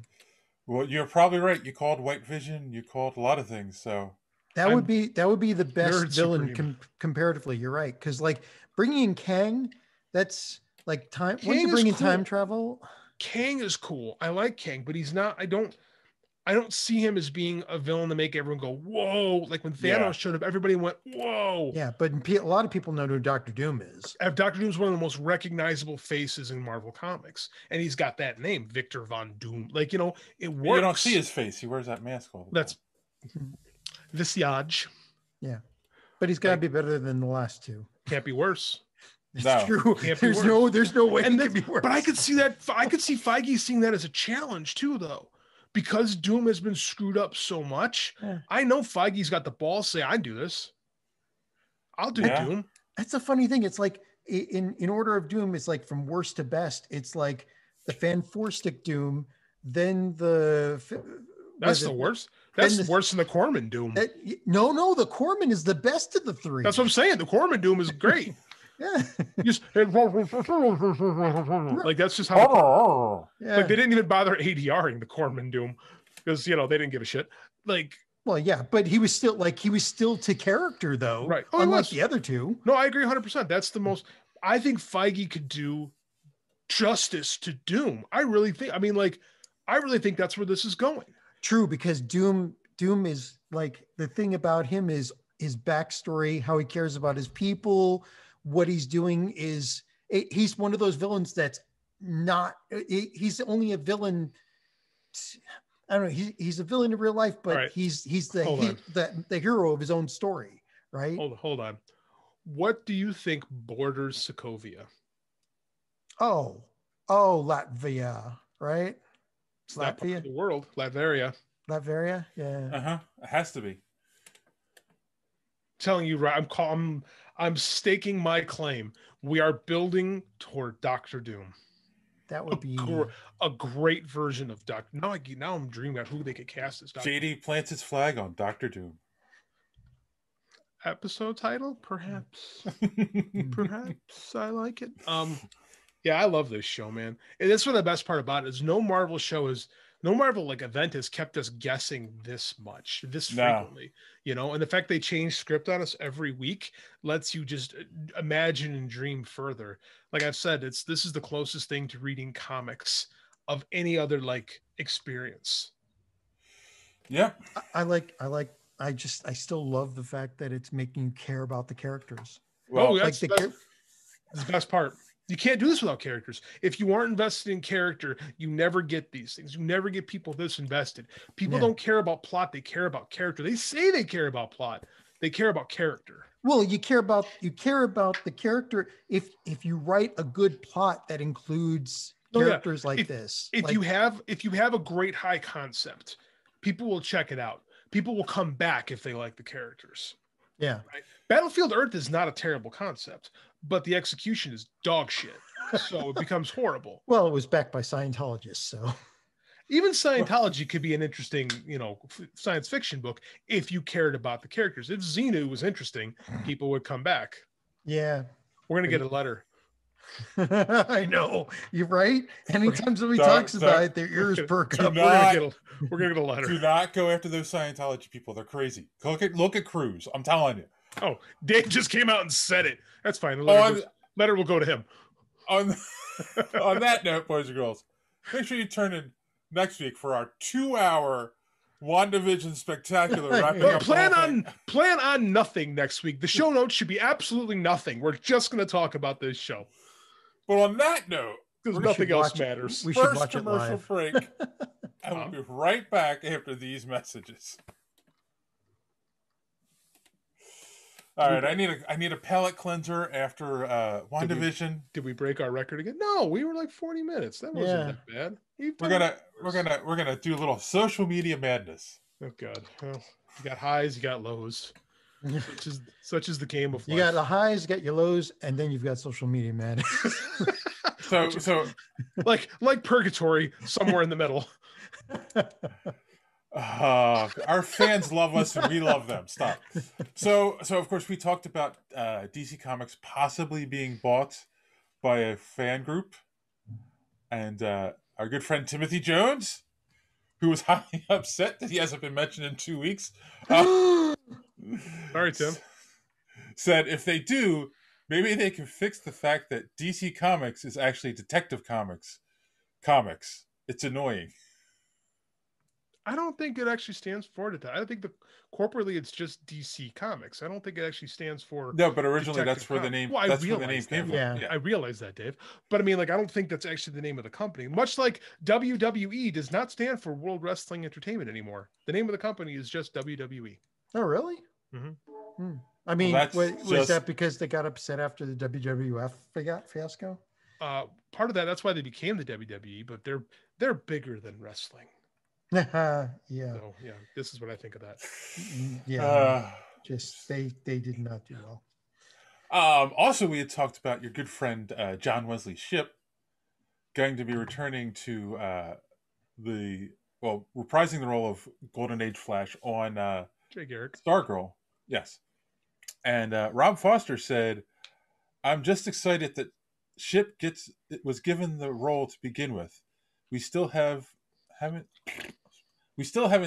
Well, you're probably right. You called White Vision. You called a lot of things. So that would be the best Nerd villain comparatively. You're right, because like bringing in Kang, that's like time. Once you bring in time travel, Kang is cool. I like Kang, but he's not. I don't see him as being a villain to make everyone go whoa. Like when Thanos showed up, everybody went whoa. Yeah, but a lot of people know who Doctor Doom is. Doctor Doom's one of the most recognizable faces in Marvel Comics, and he's got that name, Victor Von Doom. Like it works. You don't see his face. He wears that mask all the time. That's Visage. Yeah, but he's got to be better than the last two. Can't be worse. It's true. There's no way it can be worse. But I could see that. I could see Feige seeing that as a challenge too, though, because Doom has been screwed up so much. Yeah. I know Feige's got the balls to say, "I do this. I'll do Doom." That's a funny thing. It's like in order of Doom, it's like from worst to best. It's like the Fan Four Stick Doom, then That's the worst. That's worse than the Corman Doom. No, the Corman is the best of the three. That's what I'm saying. The Corman Doom is great. Yeah. Just like that's just how. Like they didn't even bother ADRing the Corman Doom because they didn't give a shit. Like. Well, yeah, but he was still to character though, right? Unlike the other two. No, I agree 100%. That's the most. I think Feige could do justice to Doom. I really think that's where this is going. True, because Doom is like the thing about him is his backstory, how he cares about his people, what he's doing he's one of those villains that's not. He's only a villain. I don't know. He's a villain in real life, but right. he's the hero of his own story, right? Hold on. What do you think borders Sokovia? Oh, Latvia, right? It's Latvia. The world, Latveria. Yeah. It has to be. Telling you, right? I'm staking my claim. We are building toward Doctor Doom. That would be a great version of Doctor. Now I'm dreaming about who they could cast as Doctor. JD plants his flag on Doctor Doom. Episode title, perhaps. Perhaps I like it. Yeah, I love this show, man. And that's what the best part about it is. No Marvel event has kept us guessing this much, frequently. And the fact they change script on us every week lets you just imagine and dream further. Like I've said, this is the closest thing to reading comics of any other experience. Yeah. I still love the fact that it's making you care about the characters. Well, that's the best part. You can't do this without characters. If you aren't invested in character, you never get these things. You never get people this invested. People don't care about plot. They care about character. They say they care about plot. They care about character. Well, you care about the character. If you write a good plot that includes characters like this. If you have a great high concept, people will check it out. People will come back if they like the characters. Yeah. Right? Battlefield Earth is not a terrible concept, but the execution is dog shit. So it becomes horrible. Well, it was backed by Scientologists, so even Scientology could be an interesting, science fiction book if you cared about the characters. If Xenu was interesting, people would come back. Yeah. We're going to get a letter. I know. You're right. Anytime somebody talks about it, their ears perk up. We're going to get a letter. Do not go after those Scientology people. They're crazy. Look at Cruz. I'm telling you. Oh, Dave just came out and said it. That's fine. The letter will go to him. On that note, boys and girls, make sure you turn in next week for our 2-hour WandaVision spectacular wrapping up. Plan on nothing next week. The show notes should be absolutely nothing. We're just going to talk about this show. But on that note, because nothing else matters. We should watch it commercial live. break. And we'll be right back after these messages. All right, I need a palate cleanser after WandaVision. Did we break our record again? No, we were like 40 minutes. That wasn't that bad. We're gonna do a little social media madness. Oh God! Well, you got highs, you got lows. Such is the game of life. You got the highs, you got your lows, and then you've got social media madness. so like purgatory, somewhere in the middle. Our fans love us and we love them. Stop. So of course we talked about DC Comics possibly being bought by a fan group, and our good friend Timothy Jones, who was highly upset that he hasn't been mentioned in 2 weeks. Sorry, Tim. Said if they do, maybe they can fix the fact that DC Comics is actually Detective Comics. It's annoying. I don't think it actually stands for it. I think corporately it's just DC Comics. I don't think it actually stands for. No, but originally Detective that's where the name. Well, that's where the name came from. Yeah. I realize that, Dave. But I mean, I don't think that's actually the name of the company. Much like WWE does not stand for World Wrestling Entertainment anymore. The name of the company is just WWE. Oh, really? Mm-hmm. I mean, was that because they got upset after the WWF fiasco? Part of that's why they became the WWE, but they're bigger than wrestling. Yeah. So, yeah, this is what I think of that. Yeah. Just they did not do well. Also, we had talked about your good friend John Wesley Shipp going to be returning to reprising the role of Golden Age Flash on Jay Garrick. Stargirl. Yes. And Rob Foster said, "I'm just excited that Shipp was given the role to begin with. We still haven't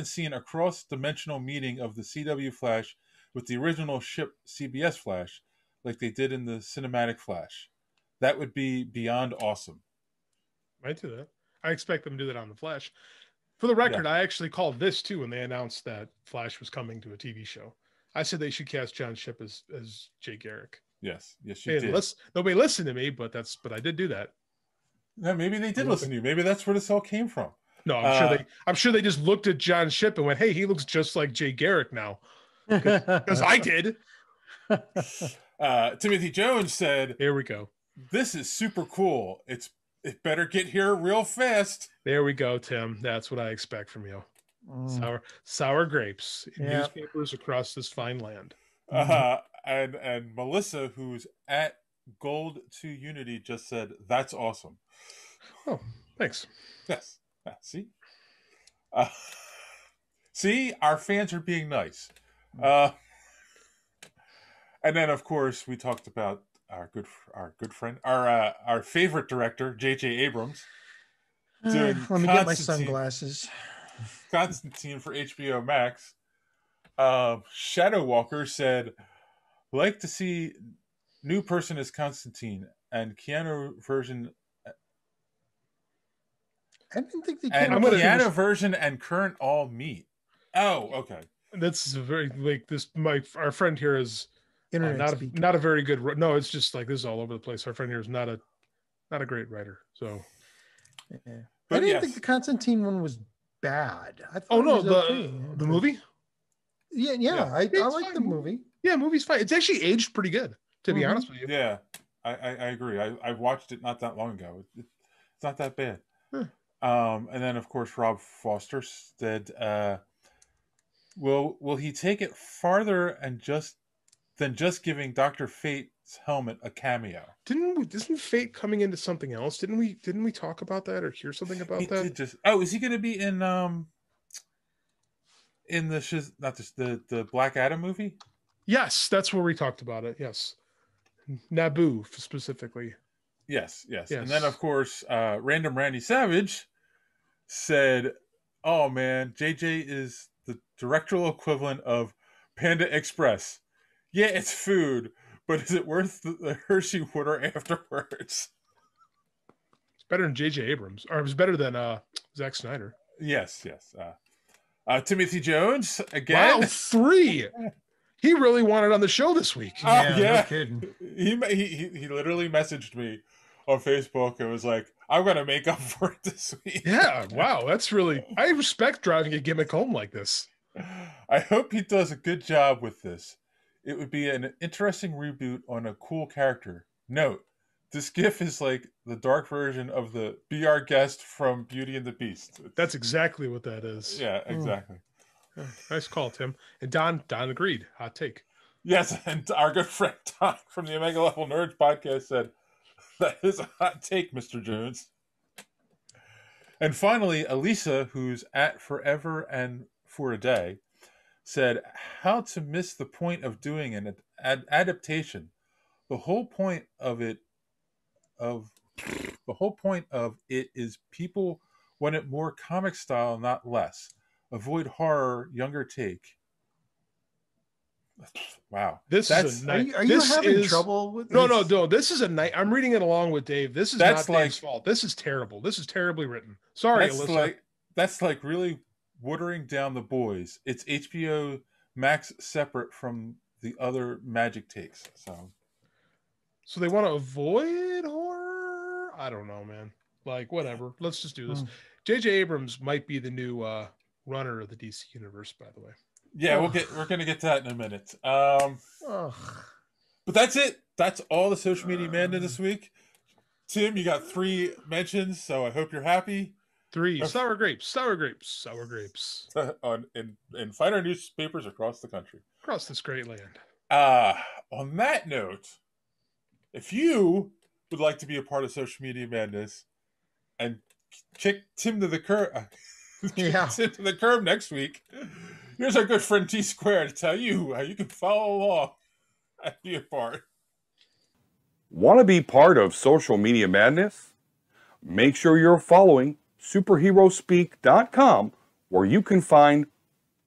seen a cross-dimensional meeting of the CW Flash with the original Shipp CBS Flash like they did in the cinematic Flash. That would be beyond awesome." Might do that. I expect them to do that on the Flash. For the record, I actually called this too when they announced that Flash was coming to a TV show. I said they should cast John Shipp as Jay Garrick. Yes, you did. Nobody listened to me, but I did do that. Yeah, maybe they did listen to you. Maybe that's where this all came from. No, I'm sure they just looked at John Shipp and went, "Hey, he looks just like Jay Garrick now," because I did. Timothy Jones said, "Here we go. This is super cool. It better get here real fast." There we go, Tim. That's what I expect from you. Sour grapes in newspapers across this fine land. And Melissa, who's at Gold to Unity, just said, "That's awesome." Oh, thanks. Yes. See? See, our fans are being nice. And then, of course, we talked about our good friend, our favorite director, JJ Abrams. Let me get my sunglasses. Constantine for HBO Max. Shadow Walker said, "Like to see new person as Constantine and Keanu version." I didn't think they and Keanu version and current all meet. Oh, okay. That's very like this. Our friend here is not a very good. No, it's just like this is all over the place. Our friend here is not a not a great writer. So, Yeah. But I didn't yes. think the Constantine one was bad. I thought oh it no, was okay. the movie. Yeah, Yeah. I It's like the fine. movie. Yeah, movie's fine. It's actually aged pretty good, to be honest with you. Yeah, I agree. I watched it not that long ago. It's not that bad. Huh. And then of course Rob Foster said, "Will he take it farther and than just giving Dr. Fate's helmet a cameo?" Isn't Fate coming into something else? Didn't we talk about that or hear something about He that? did just. Oh, is he going to be in the not the Black Adam movie? Yes, that's where we talked about it. Yes, Naboo specifically. Yes. Yes. And then of course, Random Randy Savage said, "Oh man, JJ is the directorial equivalent of Panda Express. Yeah, it's food, but is it worth the Hershey water afterwards?" It's better than JJ Abrams, or it was better than Zack Snyder. Yes. Timothy Jones again. Wow, 3. He really wanted on the show this week. No kidding. He literally messaged me on Facebook and was like, "I'm gonna make up for it this week." Yeah, wow, that's really. I respect driving a gimmick home like this. I hope he does a good job with this. It would be an interesting reboot on a cool character. Note, this GIF is like the dark version of the "Be Our Guest" from Beauty and the Beast. That's exactly what that is. Yeah, exactly. Yeah, nice call, Tim. And Don agreed. Hot take. Yes, and our good friend Don from the Omega Level Nerds podcast said, "That is a hot take, Mr. Jones." And finally, Elisa, who's at Forever and For a Day, said, "How to miss the point of doing an adaptation? The whole point of it is people want it more comic style, not less. Avoid horror, younger take." Wow, This is a night. Are you having trouble with No, this? no. This is a night. I'm reading it along with Dave. This is That's not Dave's fault. This is terrible. This is terribly written. Sorry, Alyssa. That's like really watering down The Boys. It's HBO Max separate from the other Magic takes. So they want to avoid horror? I don't know, man. Like, whatever. Let's just do this. JJ Abrams might be the new runner of the DC universe, by the way. Yeah, we're gonna get to that in a minute. But that's it. That's all the social media madness this week. Tim, you got 3 mentions, so I hope you're happy. 3 sour grapes in fighter newspapers across the country, across this great land. On that note, if you would like to be a part of social media madness and kick Tim to the curb, Tim to the curb next week, here's our good friend T Square to tell you how you can follow along and be a part. Want to be part of social media madness? Make sure you're following superheroespeak.com, where you can find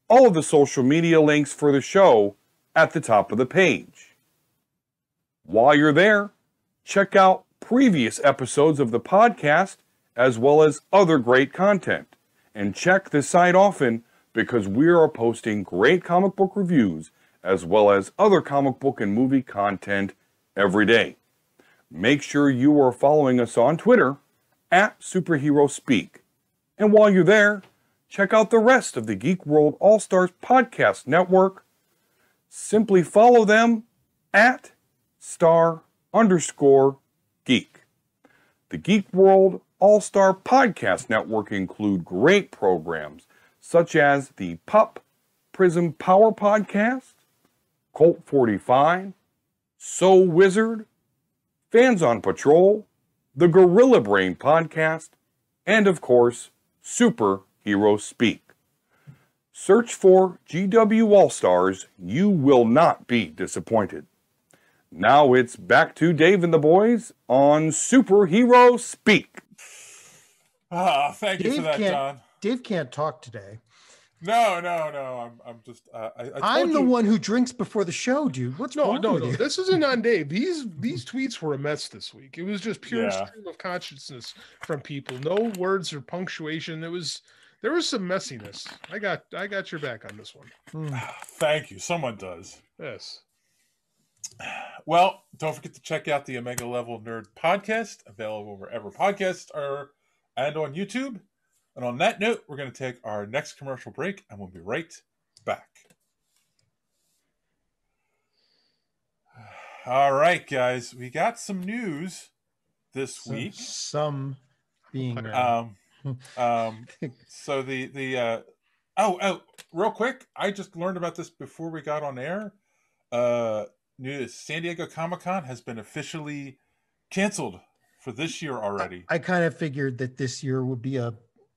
all of the social media links for the show at the top of the page. While you're there, check out previous episodes of the podcast as well as other great content. And check the site often because we are posting great comic book reviews as well as other comic book and movie content every day. Make sure you are following us on Twitter at SuperheroSpeak. And while you're there, check out the rest of the Geek World All-Stars Podcast Network. Simply follow them at *_geek. The Geek World All-Star Podcast Network include great programs such as the Pop Prism Power Podcast, Colt 45, So Wizard, Fans on Patrol, the Gorilla Brain Podcast, and of course, Superhero Speak. Search for GW All-Stars, you will not be disappointed. Now it's back to Dave and the boys on Superhero Speak. Thank you for that, John. Dave can't talk today. No. I'm just. I'm the one who drinks before the show, dude. What's wrong with you? This isn't on Dave. These tweets were a mess this week. It was just pure stream of consciousness from people. No words or punctuation. There was some messiness. I got your back on this one. Thank you. Someone does. Yes. Well, don't forget to check out the Omega Level Nerd podcast, available wherever podcasts are and on YouTube. And on that note, we're going to take our next commercial break, and we'll be right back. All right, guys, we got some news this week. Some being so the real quick, I just learned about this before we got on air. News: San Diego Comic-Con has been officially canceled for this year already. I kind of figured that this year would be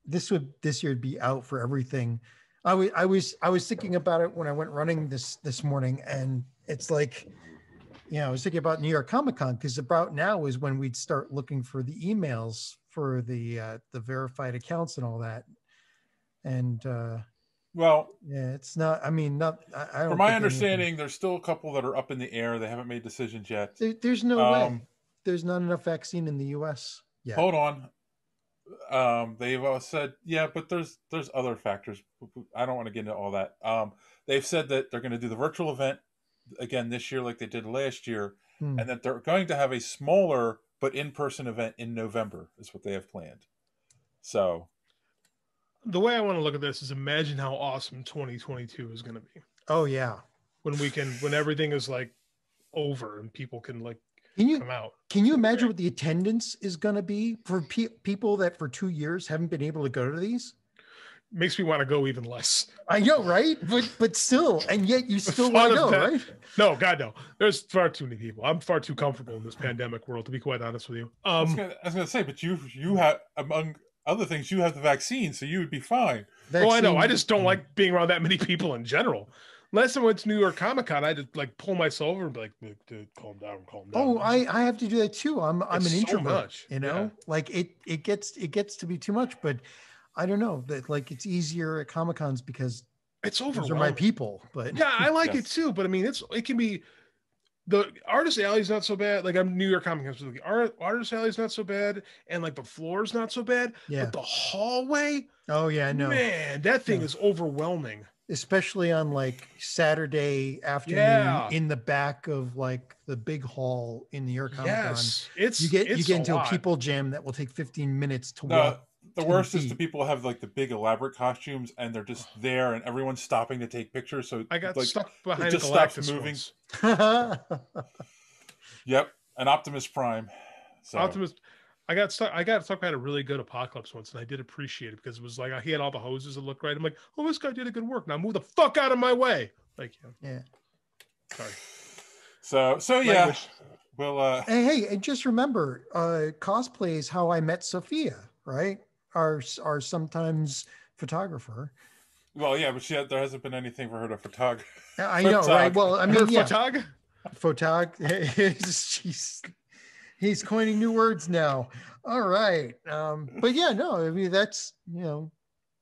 this year would be out for everything. I was thinking about it when I went running this morning, and it's like, I was thinking about New York Comic-Con, because about now is when we'd start looking for the emails for the verified accounts and all that. And well, yeah, it's not. I mean, not. I don't. From my understanding, there's still a couple that are up in the air. They haven't made decisions yet. There's no way. There's not enough vaccine in the U.S. yet. Hold on. They've said, yeah, but there's other factors. I don't want to get into all that. They've said that they're going to do the virtual event again this year, like they did last year, and that they're going to have a smaller but in-person event in November is what they have planned. So, the way I want to look at this is, imagine how awesome 2022 is going to be. Oh yeah, when everything is like over and people can like come out. Can you imagine what the attendance is going to be for people that for 2 years haven't been able to go to these? Makes me want to go even less. I know, right? But still, and yet you still want to go, right? No, God, no. There's far too many people. I'm far too comfortable in this pandemic world, to be quite honest with you. I was gonna say, but you have, among other things, you have the vaccine, so you would be fine. Oh, I know. I just don't like being around that many people in general. Last time I went to New York Comic Con, I had to like pull myself over and be like, dude, calm down. Oh, I have to do that too. I'm an introvert, much. Like it gets to be too much, but I don't know that, like, it's easier at Comic Cons because it's overwhelming. Those are my people, but yeah, I like it too. But I mean, it can be, the artist alley is not so bad. Like, I'm New York Comic Con, so the artist alley is not so bad, and like the floor is not so bad. Yeah. But the hallway, oh yeah, no, man, that thing is overwhelming. Especially on like Saturday afternoon in the back of like the big hall in New York Comic Con. Yes, you get into a people jam that will take 15 minutes to walk. The worst is the people have like the big elaborate costumes and they're just there and everyone's stopping to take pictures. So I got like, stuck behind it just stops moving. Yep, an Optimus Prime. So. Optimus. I got stuck behind a really good Apocalypse once, and I did appreciate it because it was like he had all the hoses that looked right. I'm like, oh, this guy did a good work. Now move the fuck out of my way. Like, yeah. Sorry. So yeah. We'll Hey, and just remember, cosplay is how I met Sophia, right? Our sometimes photographer. Well, yeah, but there hasn't been anything for her to photog. I know, right? Well, I mean, photog. He's coining new words now. All right. But yeah, no, I mean, that's,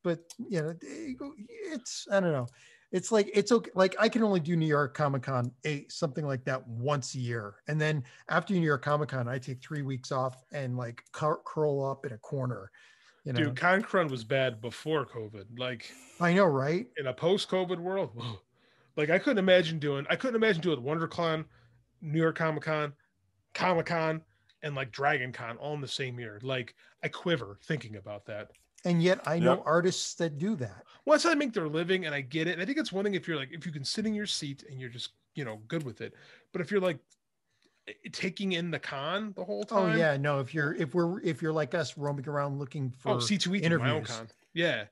but it's, I don't know. It's like, it's okay. Like, I can only do New York Comic-Con, something like that once a year. And then after New York Comic-Con, I take 3 weeks off and like curl up in a corner. Dude, Con was bad before COVID. Like, I know, right? In a post-COVID world, like I couldn't imagine doing WonderCon, New York Comic-Con, and like Dragon Con all in the same year. Like, I quiver thinking about that. And yet I know artists that do that. Well, that's how they make their living, and I get it. And I think it's one thing if you can sit in your seat and you're just, good with it. But if you're like taking in the con the whole time. Oh yeah, no, if you're like us roaming around looking for C2E interviews. My own con. Yeah.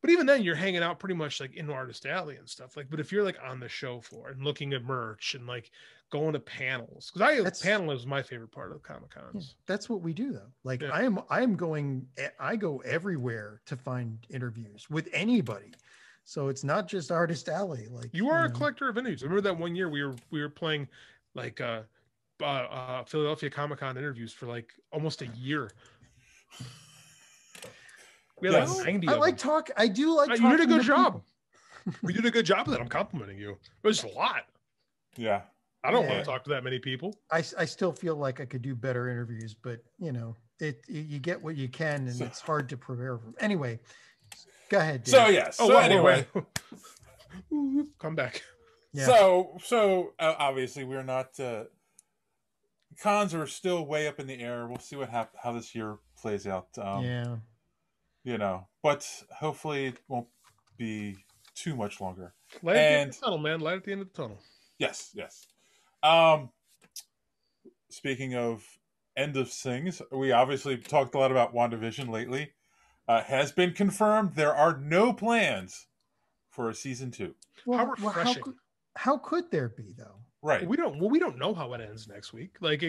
But even then you're hanging out pretty much like in Artist Alley and stuff. Like, but if you're like on the show floor and looking at merch and like going to panels, because panel is my favorite part of Comic Cons. Yeah, that's what we do though. Like I go everywhere to find interviews with anybody. So it's not just Artist Alley. Like, you are a collector of interviews. I remember that one year we were playing like Philadelphia Comic Con interviews for like almost a year. We had like 90 of them. I do like talking. You did a good job. We did a good job of that. I'm complimenting you. It was a lot. Yeah. I don't want to talk to that many people. I still feel like I could do better interviews, but you get what you can, and it's hard to prepare from. Anyway, go ahead, Dave. So yes. Anyway. Come back. Yeah. So obviously we're not. Cons are still way up in the air. We'll see how this year plays out. Yeah. But hopefully it won't be too much longer. Light at the end of the tunnel, man. Light at the end of the tunnel. Yes. Speaking of end of things, we obviously talked a lot about WandaVision lately. Has been confirmed there are no plans for a season 2. How refreshing. How could there be though? Right. We don't know how it ends next week. Like,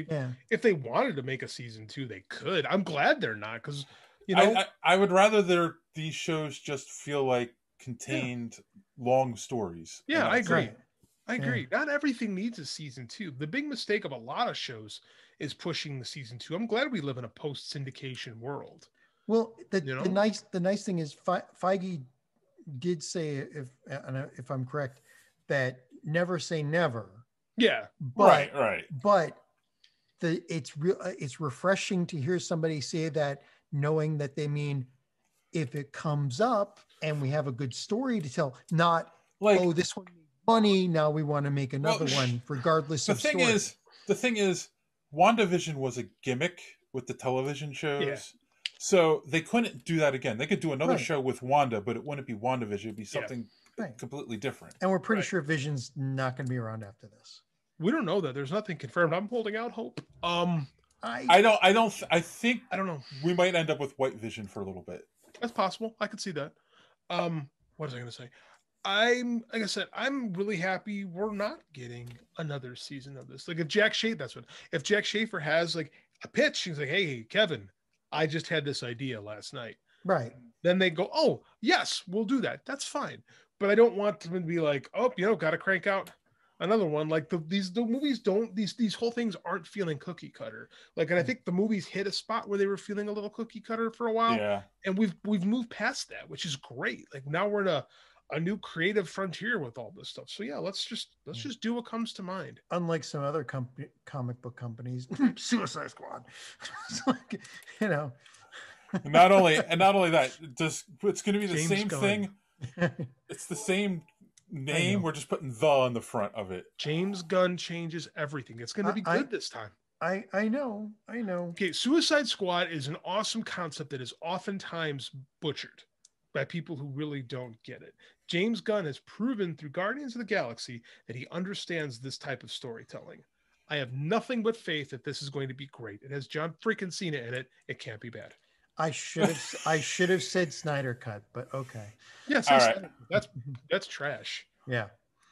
if they wanted to make a season 2, they could. I'm glad they're not, because I would rather these shows just feel like contained long stories. Yeah, I agree. Right. I agree. Not everything needs a season 2. The big mistake of a lot of shows is pushing the season 2. I'm glad we live in a post syndication world. Well, the nice thing is Feige did say, if I'm correct, that never say never. Yeah. But, right. But it's refreshing to hear somebody say that, knowing that they mean if it comes up and we have a good story to tell, not like, oh, this one made money, now we want to make another one, regardless of story. The thing is, WandaVision was a gimmick with the television shows. Yeah. So they couldn't do that again. They could do another show with Wanda, but it wouldn't be WandaVision. It'd be something completely different. And we're pretty sure Vision's not going to be around after this. We don't know that. There's nothing confirmed. I'm holding out hope. I think I don't know. We might end up with White Vision for a little bit. That's possible. I could see that. What was I going to say? Like I said, I'm really happy we're not getting another season of this. Like, if Jack Schaefer has like a pitch, he's like, hey, Kevin, I just had this idea last night. Right. Then they go, oh, yes, we'll do that. That's fine. But I don't want them to be like, oh, got to crank out another one. Like the movies don't, these whole things aren't feeling cookie cutter. Like, and I think the movies hit a spot where they were feeling a little cookie cutter for a while. Yeah. And we've moved past that, which is great. Like, now we're in a new creative frontier with all this stuff. So yeah, let's just do what comes to mind. Unlike some other comic book companies, Suicide Squad. It's like, Not only that, it's going to be the James same Gunn. thing. It's the same name. We're just putting the on the front of it. James Gunn changes everything. It's going to be good this time. I know. Okay, Suicide Squad is an awesome concept that is oftentimes butchered by people who really don't get it. James Gunn has proven through Guardians of the Galaxy that he understands this type of storytelling. I have nothing but faith that this is going to be great. It has John freaking Cena in it. It can't be bad. I should have said Snyder Cut, but okay. Yes, that's trash. Yeah.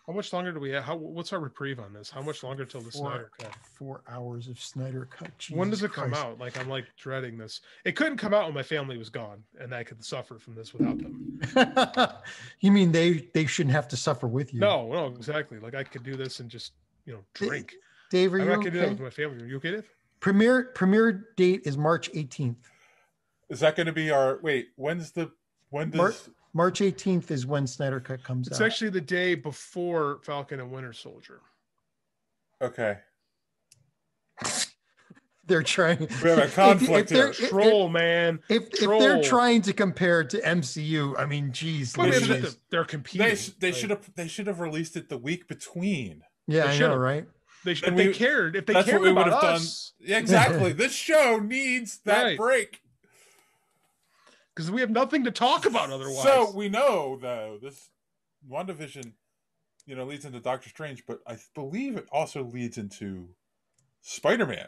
How much longer do we have? What's our reprieve on this? How much longer till the Snyder Cut? 4 hours of Snyder Cut. When does it come out? Like, I'm like dreading this. It couldn't come out when my family was gone, and I could suffer from this without them. You mean they shouldn't have to suffer with you? No, exactly. Like, I could do this and just drink. Dave, are you I'm not gonna do that okay? with my family. Are you okay, Dave? Premiere date is March 18th. Is that going to be our March 18th is when Snyder Cut comes out. It's actually the day before Falcon and Winter Soldier. Okay. They're trying. We have a conflict here. If they're trying to compare it to MCU, I mean, geez. They're competing. They should have released it the week between. Yeah, I know, right? If they cared about us. Done. Yeah, exactly. This show needs that break. Because we have nothing to talk about otherwise. So we know, though, this WandaVision, leads into Doctor Strange, but I believe it also leads into Spider-Man.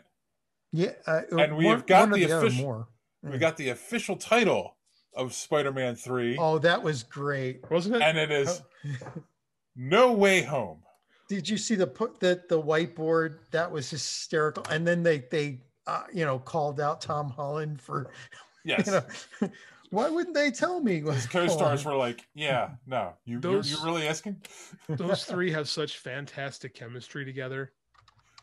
Yeah, and we've got the official title of Spider-Man 3. Oh, that was great, wasn't it? And it is No Way Home. Did you see the whiteboard? That was hysterical. And then they called out Tom Holland for yes. Why wouldn't they tell me? His co-stars were like, "Yeah, no, you're really asking." Those three have such fantastic chemistry together.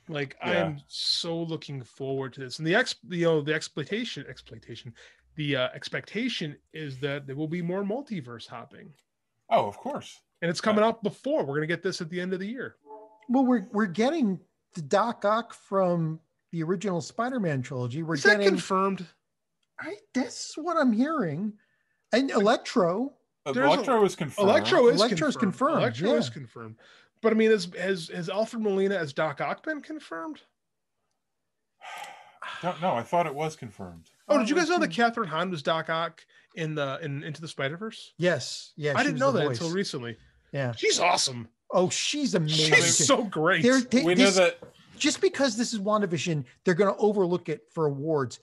Like, I am so looking forward to this. And the expectation is that there will be more multiverse hopping. Oh, of course. And it's coming out before. We're going to get this at the end of the year. Well, we're getting the Doc Ock from the original Spider-Man trilogy. Is that confirmed? That's what I'm hearing. And Electro. Electro is confirmed. Electro is confirmed. Electro is confirmed. But I mean, has Alfred Molina as Doc Ock been confirmed? Don't know. I thought it was confirmed. Oh, did you guys know that Catherine Hahn was Doc Ock in Into the Spider-Verse? Yes. Yeah. I didn't know that voice. until recently. Yeah. She's awesome. Oh, she's amazing. She's so great. We know that just because this is WandaVision, they're going to overlook it for awards.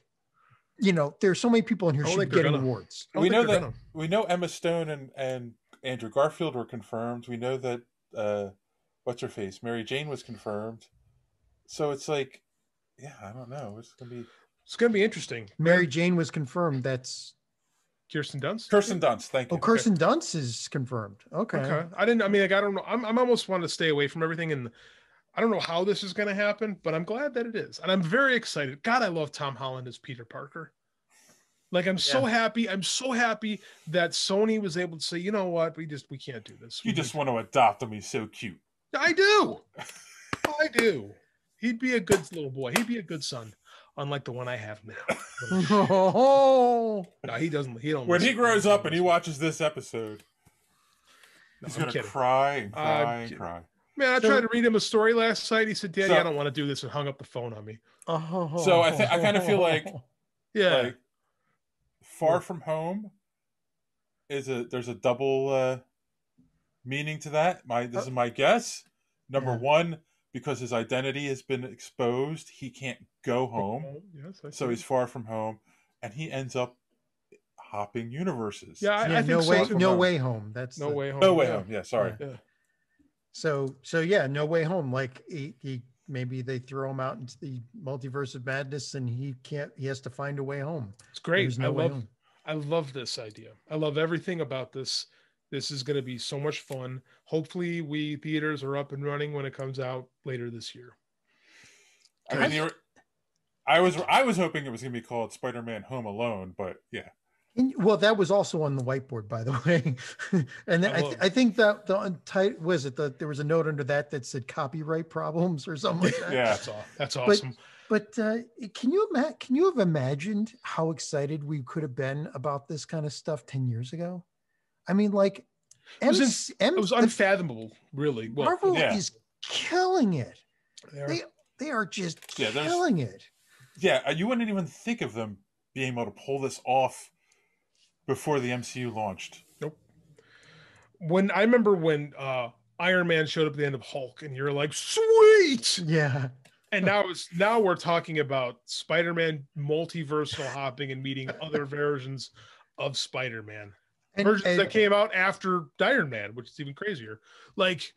You know, there's so many people in here should be getting awards. We know Emma Stone and Andrew Garfield were confirmed. We know that what's her face, Mary Jane, was confirmed. So it's like, yeah, I don't know. It's gonna be interesting. Mary Jane was confirmed. That's Kirsten Dunst. Kirsten Dunst, thank you. Oh, Kirsten Dunst is confirmed. Okay. I don't know. I'm almost want to stay away from everything, and I don't know how this is going to happen, but I'm glad that it is, and I'm very excited. God, I love Tom Holland as Peter Parker. Like, I'm so happy. I'm so happy that Sony was able to say, you know what, we can't do this. You just want to adopt him. He's so cute. I do. I do. He'd be a good little boy. He'd be a good son, unlike the one I have now. Oh, no, he doesn't. He don't. When he grows up and he watches this episode, he's gonna cry and cry and cry. Man, I tried to read him a story last night. He said, "Daddy, I don't want to do this," and hung up the phone on me. So I kind of feel like, like Far From Home there's a double meaning to that. This is my guess. Number one, because his identity has been exposed, he can't go home. Yes, so he's far from home, and he ends up hopping universes. Yeah, I think No Way Home. That's No Way Home. No Way Home. Yeah, sorry. Yeah. So yeah, No Way Home. Like he maybe they throw him out into the multiverse of madness, and he has to find a way home. It's great. There's no way home. I love this idea. I love everything about this. This is going to be so much fun. Hopefully, theaters are up and running when it comes out later this year. I was hoping it was going to be called Spider-Man Home Alone, but yeah. Well, that was also on the whiteboard, by the way. And I think that there was a note under that said copyright problems or something like that. Yeah, that's awesome. But can you have imagined how excited we could have been about this kind of stuff 10 years ago? I mean, like, it was unfathomable, really. Marvel is killing it. They are just killing it. Yeah, you wouldn't even think of them being able to pull this off before the MCU launched. Nope. I remember when Iron Man showed up at the end of Hulk, and you're like, sweet. Yeah. And now we're talking about Spider-Man multiversal hopping and meeting other versions of Spider-Man. Versions that came out after Iron Man, which is even crazier. Like,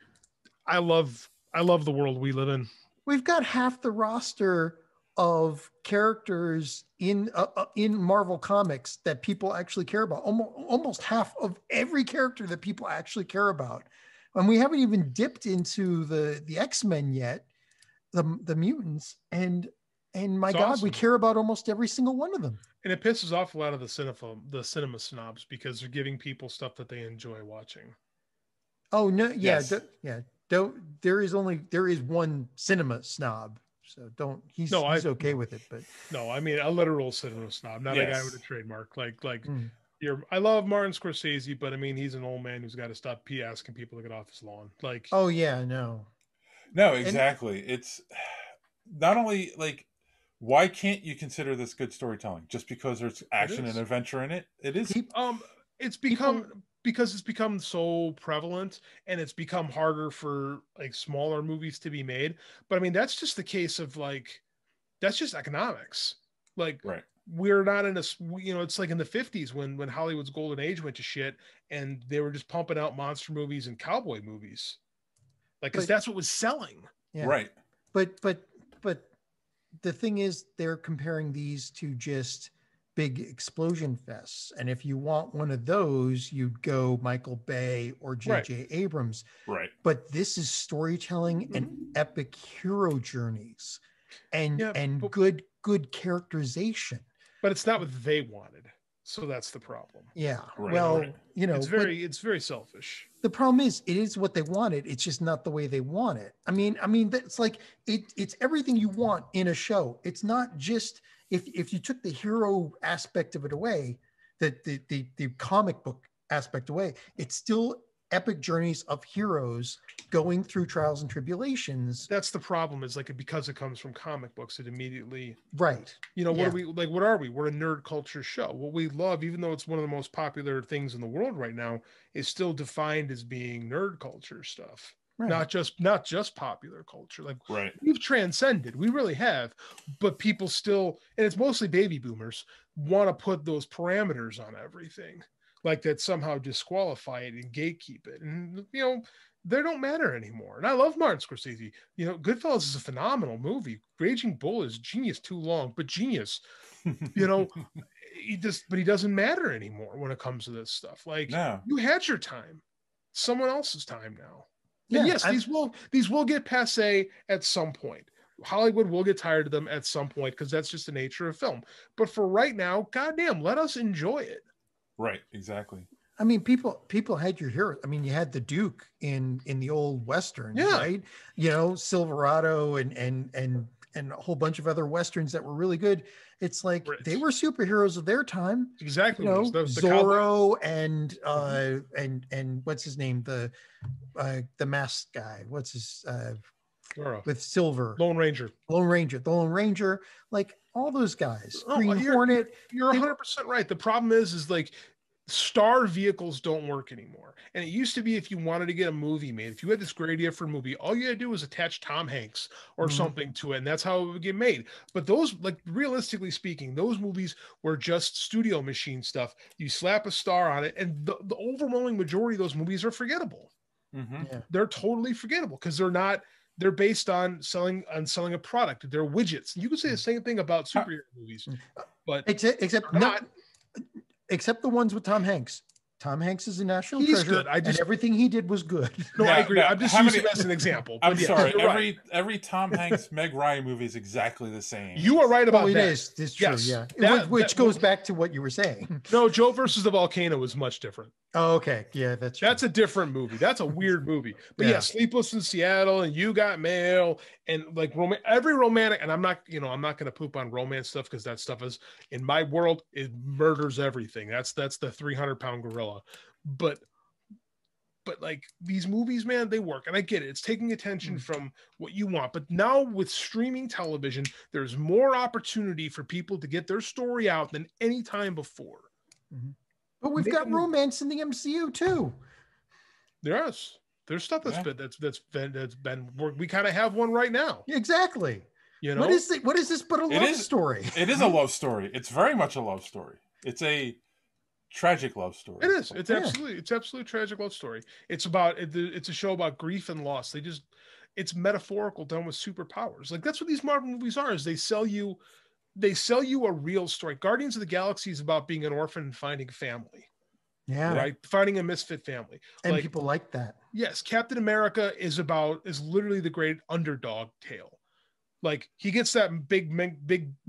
I love the world we live in. We've got half the roster of characters in Marvel Comics that people actually care about. Almost half of every character that people actually care about, and we haven't even dipped into the X-Men yet, the mutants, and my God, awesome. We care about almost every single one of them. And it pisses off a lot of the cinema snobs because they're giving people stuff that they enjoy watching. Oh no, yeah, yes. There is one cinema snob. So he's okay with it, but no, I mean a literal cinema snob, not a guy with a trademark. I love Martin Scorsese, but I mean he's an old man who's got to stop asking people to get off his lawn. Like, oh yeah, no, exactly. It's not only like, why can't you consider this good storytelling just because there's action and adventure in it? It is. Because it's become so prevalent, and it's become harder for like smaller movies to be made. But I mean, that's just the case of that's just economics. Like, right. We're not in it's like in the 50s when Hollywood's golden age went to shit, and they were just pumping out monster movies and cowboy movies. Like, because that's what was selling. Yeah. Right. But the thing is, they're comparing these to just big explosion fests, and if you want one of those, you'd go Michael Bay or JJ Abrams. Right. But this is storytelling and epic hero journeys, and good characterization. But it's not what they wanted, so that's the problem. Yeah. Right. Well, it's very selfish. The problem is, it is what they wanted. It's just not the way they want it. I mean, it's like it's everything you want in a show. It's not just. If you took the hero aspect of it away, the comic book aspect away, it's still epic journeys of heroes going through trials and tribulations. That's the problem, is like, because it comes from comic books, it immediately, Right. what are we like? What are we? We're a nerd culture show. What we love, even though it's one of the most popular things in the world right now, is still defined as being nerd culture stuff. Right. Not just popular culture. Like, Right. we've transcended, we really have, but people still, and it's mostly baby boomers, want to put those parameters on everything, like that somehow disqualify it and gatekeep it, and they don't matter anymore. And I love Martin Scorsese. Goodfellas is a phenomenal movie. Raging Bull is genius, too long, but genius. He doesn't matter anymore when it comes to this stuff. Like, No. you had your time, someone else's time now. Yeah, And yes, these will get passe at some point. Hollywood will get tired of them at some point, because that's just the nature of film. But for right now, goddamn, let us enjoy it. Right. Exactly. I mean, people had your heroes. I mean, you had the Duke in the old westerns, right? Silverado and a whole bunch of other westerns that were really good. It's like they were superheroes of their time. Exactly. The Zorro and what's his name? The masked guy. What's his with Silver? Lone Ranger. The Lone Ranger. Like all those guys. Green You're, Hornet. You're 100% right. The problem is like, star vehicles don't work anymore. And it used to be, if you wanted to get a movie made, if you had this great idea for a movie, all you had to do was attach Tom Hanks or something to it, and that's how it would get made. But those, like, realistically speaking, those movies were just studio machine stuff. You slap a star on it, and the overwhelming majority of those movies are forgettable. Mm-hmm. Yeah. They're totally forgettable, because they're based on selling a product. They're widgets. You could say the same thing about superhero movies, but except the ones with Tom Hanks. Tom Hanks is a national He's treasure, good. and everything he did was good. No, I agree. I'm just using it as an example. I'm sorry. Right. Every Tom Hanks, Meg Ryan movie is exactly the same. You are right about that. It is. It's true. Yes. Yeah. Which goes back to what you were saying. No, Joe versus the Volcano is much different. Oh, okay. Yeah, that's true. That's a different movie. That's a weird movie. But yeah, Sleepless in Seattle and You Got Mail and like every romantic, and I'm not going to poop on romance stuff, because that stuff is, in my world, it murders everything. That's the 300-pound gorilla. But like, these movies, man, they work. And I get it. It's taking attention from what you want. But now with streaming television, there's more opportunity for people to get their story out than any time before. Mm-hmm. But we've got romance in the MCU too. There's stuff that's been we kind of have one right now. Exactly. What is this but a love story? It is a love story. It's very much a love story. It's a tragic love story. It is. It's absolutely a tragic love story. It's a show about grief and loss. It's metaphorical done with superpowers. Like, that's what these Marvel movies are, is they sell you a real story. Guardians of the Galaxy is about being an orphan and finding family. Yeah. Right. Finding a misfit family. And people like that. Yes. Captain America is literally the great underdog tale. Like, he gets that big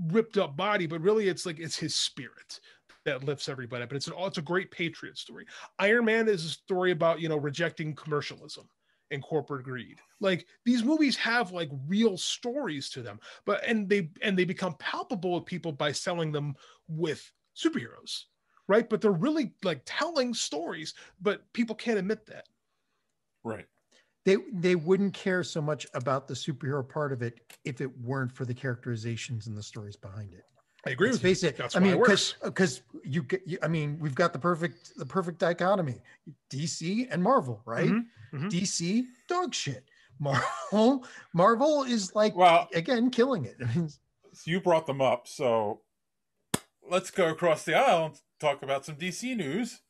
ripped up body, but really it's his spirit that lifts everybody up. But it's a great patriot story. Iron Man is a story about, rejecting commercialism and corporate greed. Like, these movies have like real stories to them, and they become palpable with people by selling them with superheroes, right? But they're really like telling stories, but people can't admit that. Right. They wouldn't care so much about the superhero part of it if it weren't for the characterizations and the stories behind it. I agree with you. Face it. That's I mean, because we've got the perfect dichotomy: DC and Marvel, right? Mm-hmm. Mm-hmm. DC, dog shit. Marvel is like, again, killing it. You brought them up, so let's go across the aisle and talk about some DC news.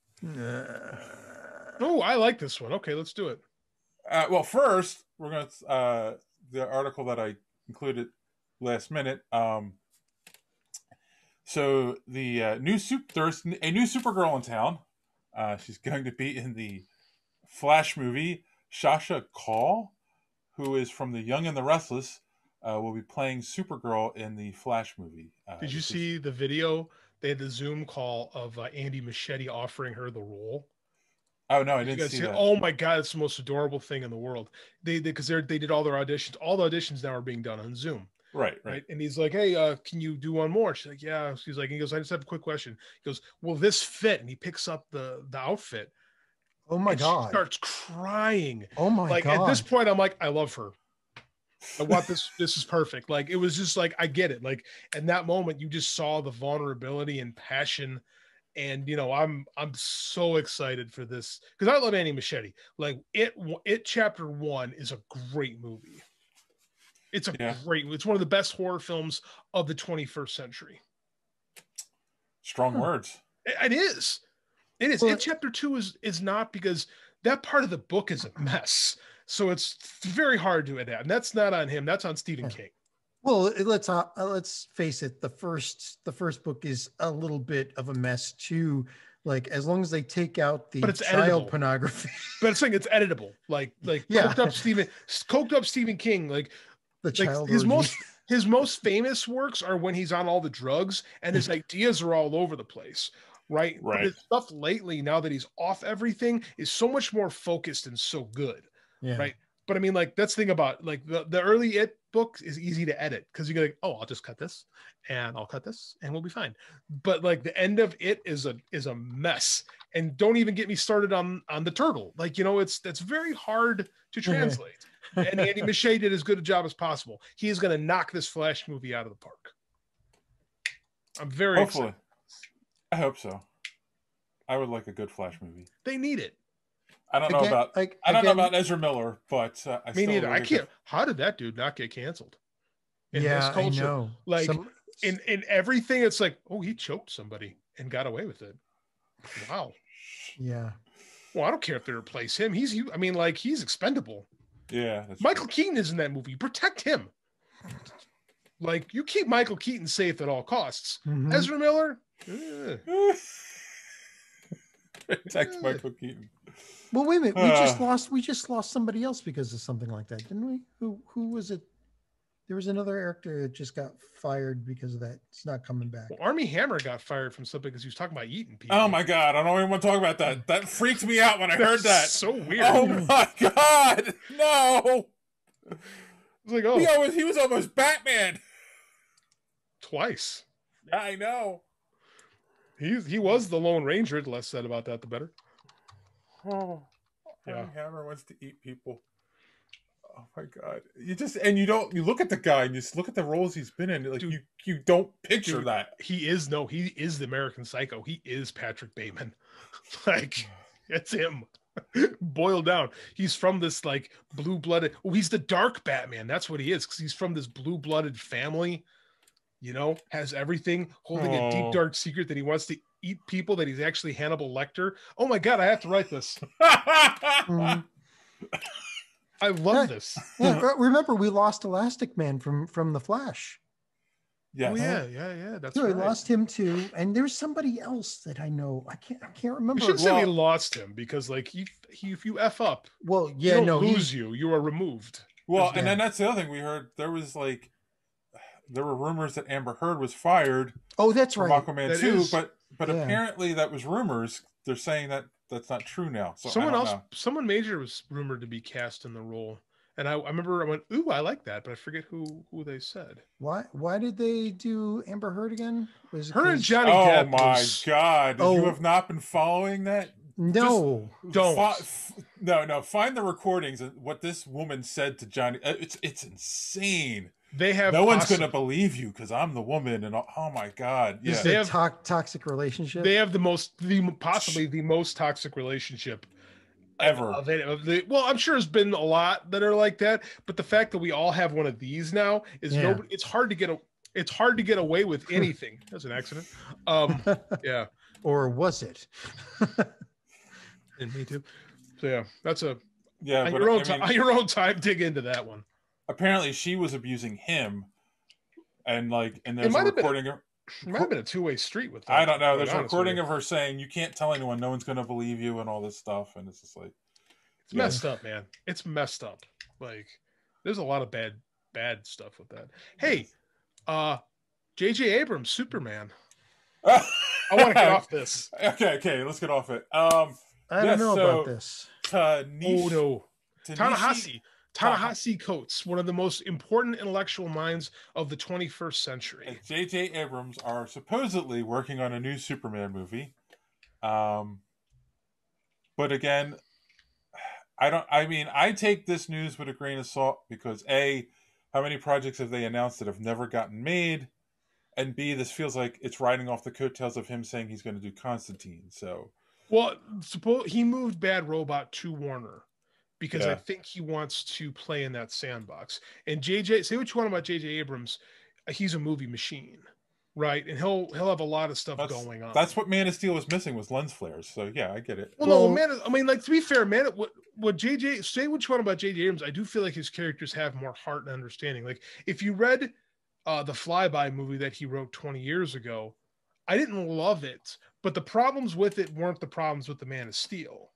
Oh, I like this one. Okay, let's do it. Well, first, we're going to the article that I included last minute. So there's a new Supergirl in town. She's going to be in the Flash movie. Sasha Call, who is from The Young and the Restless, will be playing Supergirl in the Flash movie. Did you see the video? They had the Zoom call of Andy Muschietti offering her the role. Oh no, I didn't see that. Oh my god, it's the most adorable thing in the world. They did all their auditions. All the auditions now are being done on Zoom. Right. And he's like, "Hey, can you do one more?" She's like, "Yeah." He goes, "I just have a quick question." He goes, "Will this fit?" And he picks up the outfit. Oh my God. She starts crying. Oh my like God. At this point, I'm like, I love her. I want this. This is perfect. Like, it was just like, I get it. Like, in that moment, you just saw the vulnerability and passion. And, you know, I'm so excited for this because I love Annie Machete. Like, it chapter 1 is a great movie. It's it's one of the best horror films of the 21st century. Strong words. It is. It is. Well, It chapter 2 is not, because that part of the book is a mess. So it's very hard to adapt. And that's not on him. That's on Stephen King. Well, let's face it. The first book is a little bit of a mess too. Like, as long as they take out the child editable. pornography. But it's saying it's editable. Like coked up Stephen King. Like the child his most famous works are when he's on all the drugs and his ideas are all over the place. Right. But his stuff lately, now that he's off everything, is so much more focused and so good. Yeah. Right. But I mean, like, that's the thing about, like, the early It book is easy to edit because you're like, oh, I'll just cut this and I'll cut this and we'll be fine. But like, the end of It is a mess. And don't even get me started on the turtle. Like, you know, that's very hard to translate. And Andy Machete did as good a job as possible. He is going to knock this Flash movie out of the park. I'm very excited. I hope so. I would like a good Flash movie. They need it. I don't know about Ezra Miller, but me neither. I can't. How did that dude not get canceled? In this culture, I know. Like, in everything, it's like, oh, he choked somebody and got away with it. Wow. Yeah. Well, I don't care if they replace him. He's expendable. Yeah. Michael Keaton is in that movie. Protect him. Like, you keep Michael Keaton safe at all costs. Mm-hmm. Ezra Miller. Protect Michael Keaton. Well, wait a minute. We just lost somebody else because of something like that, didn't we? Who was it? There was another actor that just got fired because of that. It's not coming back. Well, Armie Hammer got fired from something because he was talking about eating people. Oh my God. I don't even want to talk about that. That freaked me out when I heard that. So weird. Oh my God. No. It's like, oh. He was almost Batman. Twice. Yeah, I know. He was the Lone Ranger. The less said about that, the better. Oh, yeah. Hammer wants to eat people. Oh my God! You look at the guy and you just look at the roles he's been in. Like, dude, you don't picture that. He is the American Psycho. He is Patrick Bateman. Like, it's him. Boiled down. He's from this, like, blue-blooded. Oh, he's the dark Batman. That's what he is, because he's from this blue-blooded family. You know, has everything, holding a deep, dark secret that he wants to eat people, that he's actually Hannibal Lecter. Oh my God, I have to write this. I love this. Yeah, remember, we lost Elastic Man from The Flash. Yeah. Oh, yeah. That's right. We lost him too. And there's somebody else that I know. I can't remember. You shouldn't say we lost him, because, like, if you F up, well, yeah, you are removed. Well, and then that's the other thing we heard. There were rumors that Amber Heard was fired. Oh, that's right. Aquaman 2, but apparently that was rumors. They're saying that that's not true now. So someone major was rumored to be cast in the role. And I remember I went, ooh, I like that, but I forget who they said. Why did they do Amber Heard again? Her and Johnny Depp. Oh my God. You have not been following that? No. Don't. No. Find the recordings of what this woman said to Johnny. It's insane. They have no one's going to believe you because I'm the woman, and oh my God, yeah. They have toxic relationship. They have possibly the most toxic relationship ever. Well, I'm sure there's been a lot that are like that, but the fact that we all have one of these now is it's hard to get away with anything. That's an accident. Yeah. Or was it? And me too. So yeah, that's on your own time. Dig into that one. Apparently she was abusing him, and there's a recording. It might have been a two-way street with that. I don't know. There's a recording of her saying, you can't tell anyone, no one's going to believe you, and all this stuff. And it's just like, it's messed up, man. It's messed up. Like, there's a lot of bad stuff with that. Hey, JJ Abrams, Superman. I want to get off this. Okay, let's get off it. I don't know about this. Ta-Nehisi Coates, one of the most important intellectual minds of the 21st century. JJ Abrams are supposedly working on a new Superman movie. But again, I take this news with a grain of salt because A, how many projects have they announced that have never gotten made? And B, this feels like it's riding off the coattails of him saying he's going to do Constantine. So, well, suppose he moved Bad Robot to Warner because I Yeah. think he wants to play in that sandbox. And JJ, say what you want about JJ Abrams, he's a movie machine, right? And he'll have a lot of stuff going on. That's what Man of Steel was missing, was lens flares. So yeah, I get it. Well, no, man. I mean, like, to be fair, man. What JJ, say what you want about JJ Abrams, I do feel like his characters have more heart and understanding. Like, if you read the Flyby movie that he wrote 20 years ago, I didn't love it, but the problems with it weren't the problems with the Man of Steel,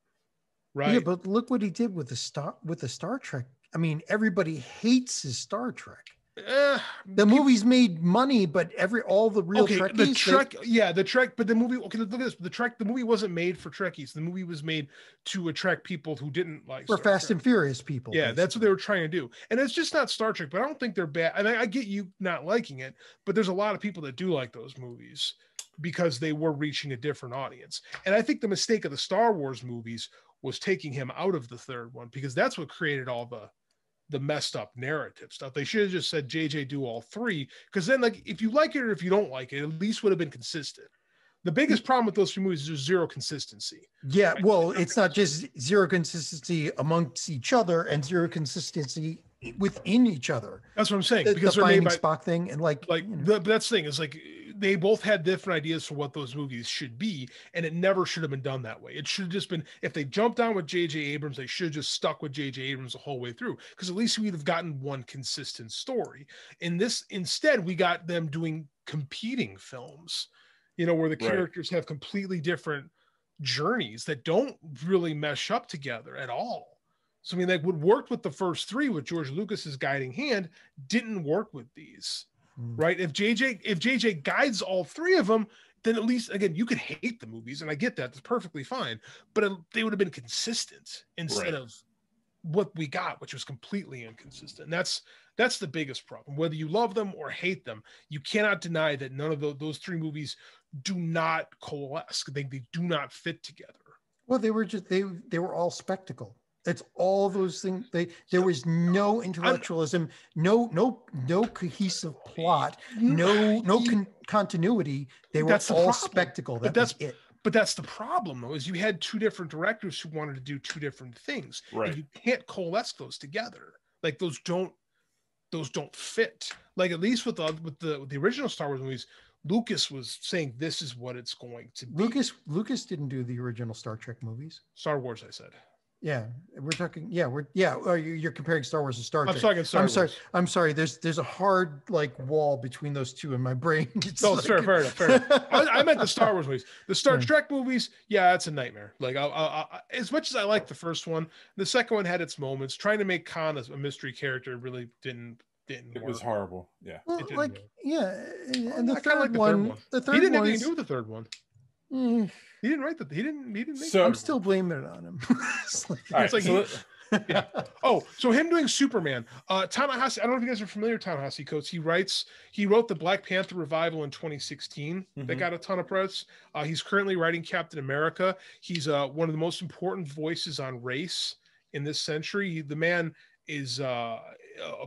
right? Yeah, but look what he did with the Star Trek. I mean, everybody hates his Star Trek. The movies made money, but all the real Trekkies, the Trek, but the movie, okay, look at this. The movie wasn't made for Trekkies. The movie was made to attract people who didn't like for Fast and Furious people. Yeah, basically. That's what they were trying to do. And it's just not Star Trek, but I don't think they're bad. And I get you not liking it, but there's a lot of people that do like those movies because they were reaching a different audience. And I think the mistake of the Star Wars movies was taking him out of the third one, because that's what created all the messed up narrative stuff. They should have just said JJ do all three, because then, like, if you like it or if you don't like it, at least would have been consistent. The biggest problem with those three movies is there's zero consistency. Yeah, well, it's not just zero consistency amongst each other and zero consistency within each other. That's what I'm saying. Because they're made by Spock thing and that's the thing is, like, they both had different ideas for what those movies should be, and it never should have been done that way. It should have just been, if they jumped on with JJ Abrams, they should have just stuck with JJ Abrams the whole way through, because at least we'd have gotten one consistent story. In this, instead, we got them doing competing films, where the characters have completely different journeys that don't really mesh up together at all. So, I mean, like, what worked with the first three with George Lucas's guiding hand didn't work with these. Right? If JJ guides all three of them, then at least, again, you could hate the movies, and I get that. That's perfectly fine. But they would have been consistent instead of what we got, which was completely inconsistent. And that's the biggest problem. Whether you love them or hate them, you cannot deny that none of those three movies do not coalesce. They do not fit together. Well, they were all spectacle. It's all those things. There was no intellectualism, no cohesive plot, no continuity. They were all spectacle. That's it. But that's the problem, though, is you had two different directors who wanted to do two different things. Right. And you can't coalesce those together. Like, those don't fit. Like, at least with the original Star Wars movies, Lucas was saying this is what it's going to be. Lucas didn't do the original Star Trek movies. Star Wars, I said. Yeah, we're talking. Yeah, you're comparing Star Wars to Star Trek. I'm talking Star Wars. I'm sorry. There's a hard wall between those two in my brain. Fair enough. I meant the Star Wars movies. The Star Trek movies, yeah, that's a nightmare. Like, as much as I like the first one, the second one had its moments. Trying to make Khan a mystery character really didn't work. It was horrible. Yeah. Well, and the third one. He didn't have anything to do with the third one. He didn't write that. He didn't make it. I'm still blaming it on him. So him doing Superman. Ta-Nehisi, I don't know if you guys are familiar with Ta-Nehisi Coates. He wrote the Black Panther revival in 2016 that got a ton of press. He's currently writing Captain America. He's one of the most important voices on race in this century. The man is a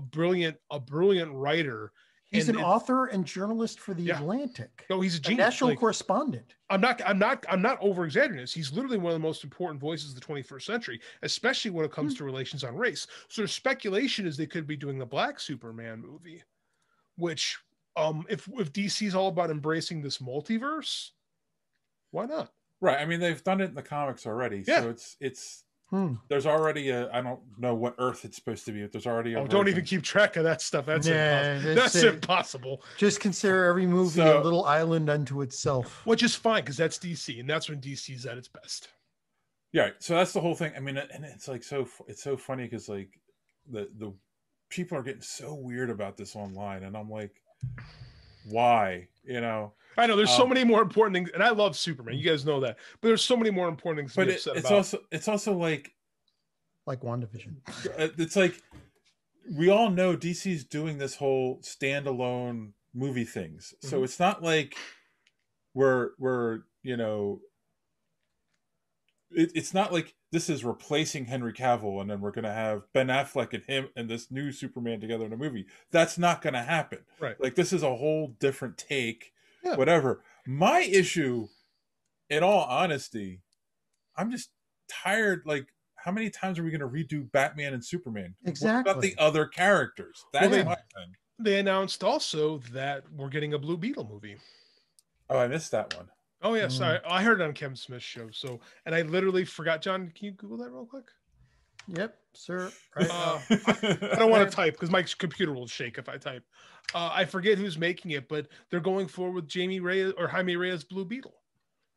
brilliant writer. He's an author and journalist for The Atlantic. No, he's a genius. National correspondent. I'm not over exaggerating this. He's literally one of the most important voices of the 21st century, especially when it comes to relations on race. So there's speculation is they could be doing the Black Superman movie, which if DC's all about embracing this multiverse, why not? Right. I mean, they've done it in the comics already. Yeah. So it's there's already I don't know what Earth it's supposed to be, but there's already a don't even keep track of that stuff. That's impossible. That's impossible. Just consider every movie a little island unto itself. Which is fine, because that's DC, and that's when DC's at its best. Yeah, so that's the whole thing. I mean, and it's like it's so funny because, like, the people are getting so weird about this online, and I'm like, why? I know there's so many more important things, and I love Superman. You guys know that, but there's so many more important things to be upset about. It's also like WandaVision. It's like we all know DC's doing this whole standalone movie things, so it's not like we're it's not like this is replacing Henry Cavill and then we're going to have Ben Affleck and him and this new Superman together in a movie. That's not going to happen. Right. Like, this is a whole different take, Yeah. whatever. My issue, in all honesty, I'm just tired. Like, how many times are we going to redo Batman and Superman? Exactly. What about the other characters? That's my thing. They announced also that we're getting a Blue Beetle movie. Oh, I missed that one. Oh, yeah. Sorry. I heard it on Kevin Smith's show. So, and I literally forgot. John, can you Google that real quick? Yep, sir. Right. I don't want to type because my computer will shake if I type. I forget who's making it, but they're going forward with Jaime Reyes Blue Beetle.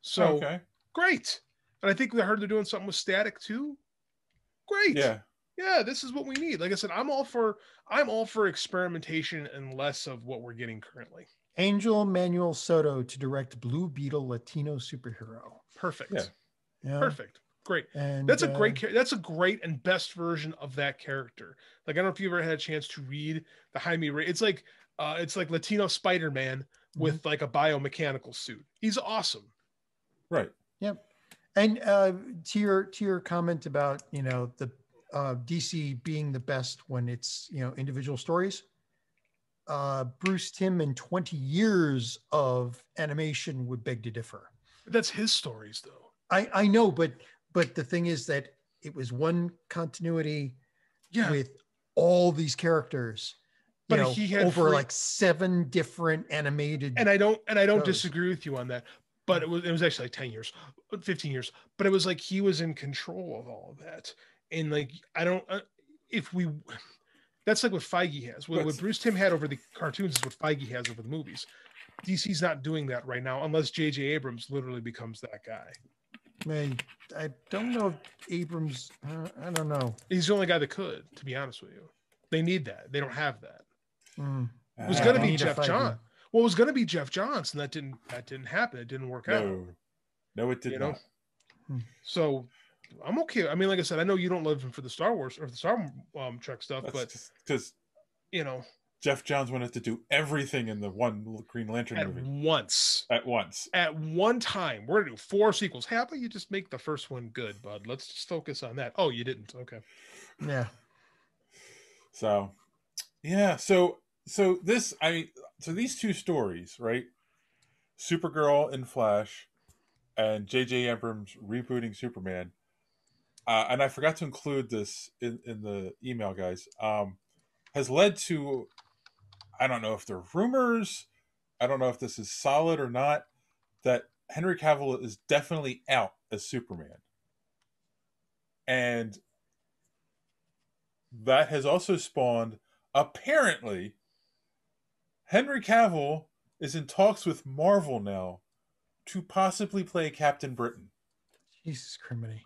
So great. And I think I heard they're doing something with Static too. Great. Yeah, this is what we need. Like I said, I'm all for experimentation and less of what we're getting currently. Angel Manuel Soto to direct Blue Beetle Latino superhero. Perfect. Yeah. Perfect. Great. And that's a great and best version of that character. Like, I don't know if you've ever had a chance to read the Jaime Reyes. It's like Latino Spider-Man with like a biomechanical suit. He's awesome. Right. Yep. And to your comment about, the DC being the best when it's, individual stories. Bruce Timm in 20 years of animation would beg to differ. That's his stories though. I know, but the thing is that it was one continuity with all these characters, but he had over like 7 different animated. And I don't disagree with you on that, but it was actually like 10 years, 15 years, but it was like he was in control of all of that. And like, that's like what Fiege has. What Bruce Timm had over the cartoons is what Fiege has over the movies. DC's not doing that right now unless JJ Abrams literally becomes that guy. Man, I don't know if Abrams, I don't know. He's the only guy that could, to be honest with you. They need that. They don't have that. It was going to be Jeff Johns. Well, it was going to be Jeff Johns, and that didn't happen. It didn't work out. No, it did not. So I'm okay. I mean, like I said, I know you don't live for the Star Wars or the Star Trek stuff, but because Jeff Johns wanted to do everything in the one Green Lantern movie at one time. We're gonna do 4 sequels. How about you just make the first one good, bud? Let's just focus on that. Oh, you didn't. Okay. Yeah. So, yeah. So these 2 stories, right? Supergirl and Flash, and JJ Abrams rebooting Superman. And I forgot to include this in the email, guys. Has led to, I don't know if they're rumors, I don't know if this is solid or not, that Henry Cavill is definitely out as Superman. And that has also spawned, apparently, Henry Cavill is in talks with Marvel now to possibly play Captain Britain. Jesus Criminy.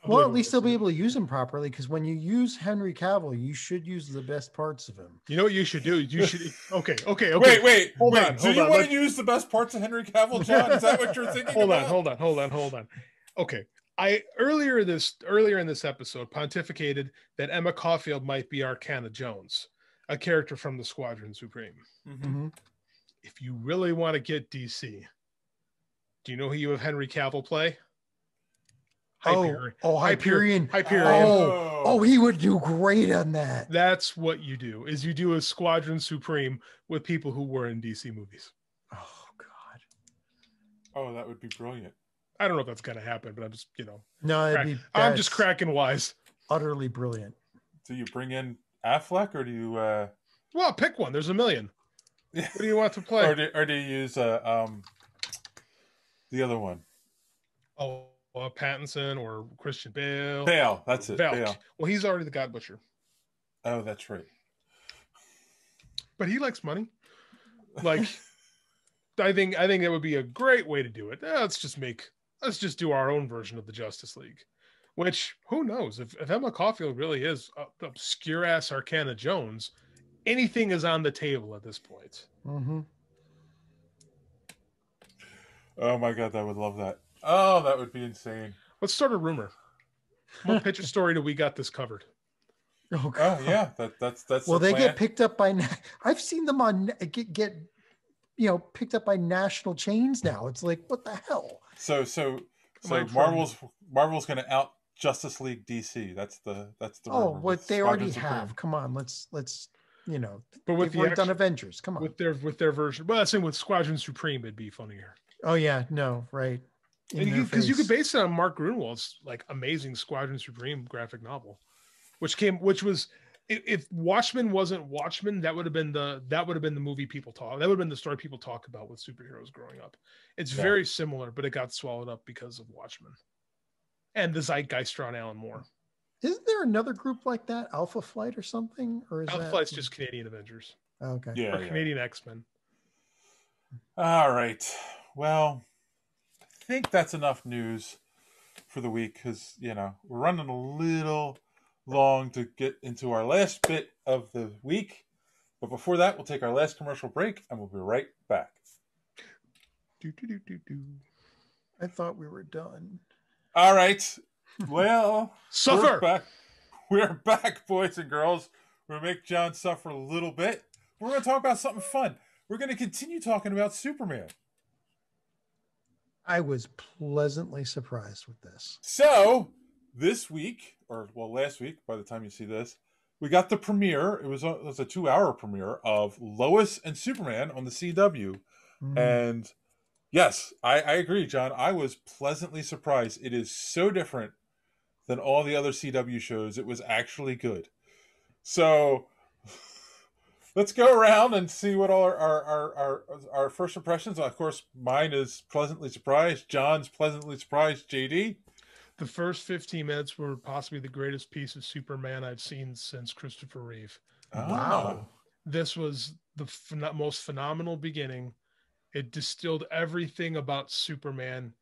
Well, at least they'll be able to use him properly, because when you use Henry Cavill, you should use the best parts of him. You know what you should do? You should. Okay. Wait. Hold on. Do you want to use the best parts of Henry Cavill, John? Is that what you're thinking? Hold on. Okay. I earlier in this episode pontificated that Emma Caulfield might be Arcana Jones, a character from the Squadron Supreme. Mm-hmm. If you really want to get DC, do you know who you have Henry Cavill play? Hyperion. Hyperion. Oh, he would do great on that. That's what you do, is you do a Squadron Supreme with people who were in DC movies. Oh, God. Oh, that would be brilliant. I don't know if that's going to happen, but I'm just, No, I'm just cracking wise. Utterly brilliant. Do you bring in Affleck, or do you... Well, pick one. There's a million. What do you want to play? or do you use the other one? Oh, Pattinson or Christian Bale. Bale, that's it. Bale. Well, he's already the God Butcher. Oh, that's right. But he likes money. Like, I think that would be a great way to do it. Let's just do our own version of the Justice League. Which, who knows? If Emma Caulfield really is obscure ass Arcana Jones, anything is on the table at this point. Mm-hmm. Oh my God, I would love that. Oh, that would be insane. Let's start a rumor. What picture story do we got this covered? Oh, God. Oh yeah, that's. Well, the they plan. get picked up by. I've seen them on get picked up by national chains now. It's like, what the hell? So So Marvel's going to out Justice League DC. That's the Oh, rumor what they already have. Come on, let's But with they've already done Avengers. Come on. With their version. Well, that's saying with Squadron Supreme, it'd be funnier. Oh yeah, no, right. Because you could base it on Mark Gruenwald's like amazing Squadron Supreme graphic novel, which was if Watchmen wasn't Watchmen, that would have been the movie people talk. That would have been the story people talk about with superheroes growing up. It's very similar, but it got swallowed up because of Watchmen and the zeitgeist around Alan Moore. Isn't there another group like that, Alpha Flight or something? Or is Alpha Flight's just Canadian Avengers? Okay, or Canadian X-Men. All right. Well, I think that's enough news for the week because we're running a little long to get into our last bit of the week. But before that, we'll take our last commercial break and we'll be right back. I thought we were done. All right. Well, suffer. We're back, boys and girls. We're going to make John suffer a little bit. We're going to talk about something fun. We're going to continue talking about Superman. I was pleasantly surprised with this. So, this week, last week, by the time you see this, we got the premiere. It was a 2-hour premiere of Lois and Superman on the CW. And yes, I agree, John. I was pleasantly surprised. It is so different than all the other CW shows. It was actually good. So let's go around and see what all our first impressions. Of course, mine is pleasantly surprised. John's pleasantly surprised. JD? The first 15 minutes were possibly the greatest piece of Superman I've seen since Christopher Reeve. Wow. This was the most phenomenal beginning. It distilled everything about Superman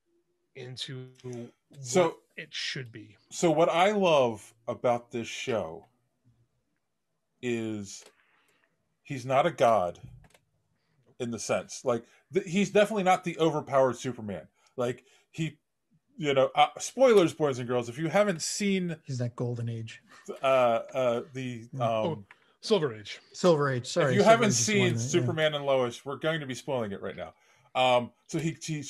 into what it should be. So what I love about this show is he's not a god in the sense. Like, he's definitely not the overpowered Superman. Like, spoilers, boys and girls, if you haven't seen... He's that golden age. Silver Age. Silver Age, sorry. If you haven't seen Superman and Lois, we're going to be spoiling it right now. So he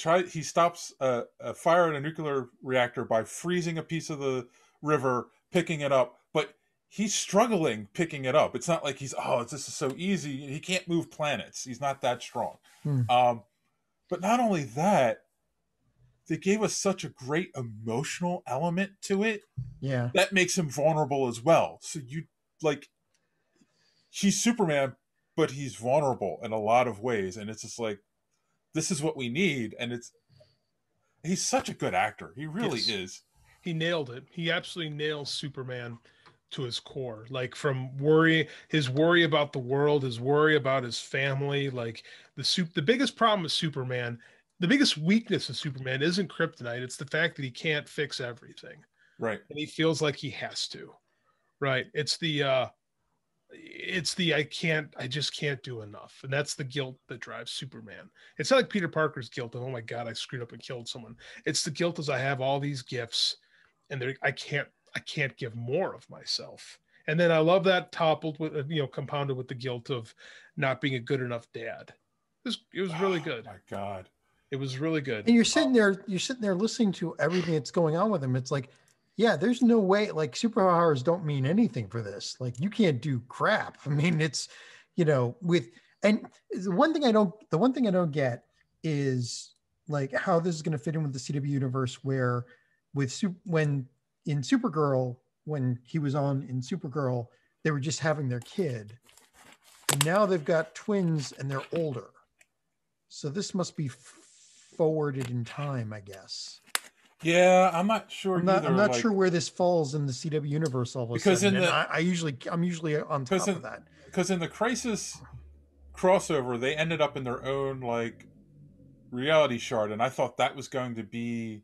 stops a fire in a nuclear reactor by freezing a piece of the river, picking it up, but he's struggling picking it up. It's not like this is so easy. He can't move planets. He's not that strong. But not only that, they gave us such a great emotional element to it. Yeah. That makes him vulnerable as well. So he's Superman, but he's vulnerable in a lot of ways. And it's just like, this is what we need. And he's such a good actor. He really is. He nailed it. He absolutely nails Superman to his core. Like, from his worry about the world, his worry about his family, like the biggest problem with Superman, the biggest weakness of Superman isn't kryptonite. It's the fact that he can't fix everything. Right. And he feels like he has to. Right. It's the I just can't do enough. And that's the guilt that drives Superman. It's not like Peter Parker's guilt of, oh my God, I screwed up and killed someone. It's the guilt as I have all these gifts and I can't give more of myself. And then I love that compounded with the guilt of not being a good enough dad. It was really good. Oh my God. It was really good. And you're sitting there listening to everything that's going on with him. It's like, yeah, there's no way, like, superpowers don't mean anything for this. Like, you can't do crap. I mean, it's, and the one thing I don't get is like how this is going to fit in with the CW universe, where when Supergirl, when he was on in Supergirl, they were just having their kid. And now they've got twins and they're older. So this must be forwarded in time, I guess. Yeah, I'm not sure. I'm not sure where this falls in the CW universe all of a sudden. I'm usually on top of that. Because in the Crisis crossover, they ended up in their own reality shard, and I thought that was going to be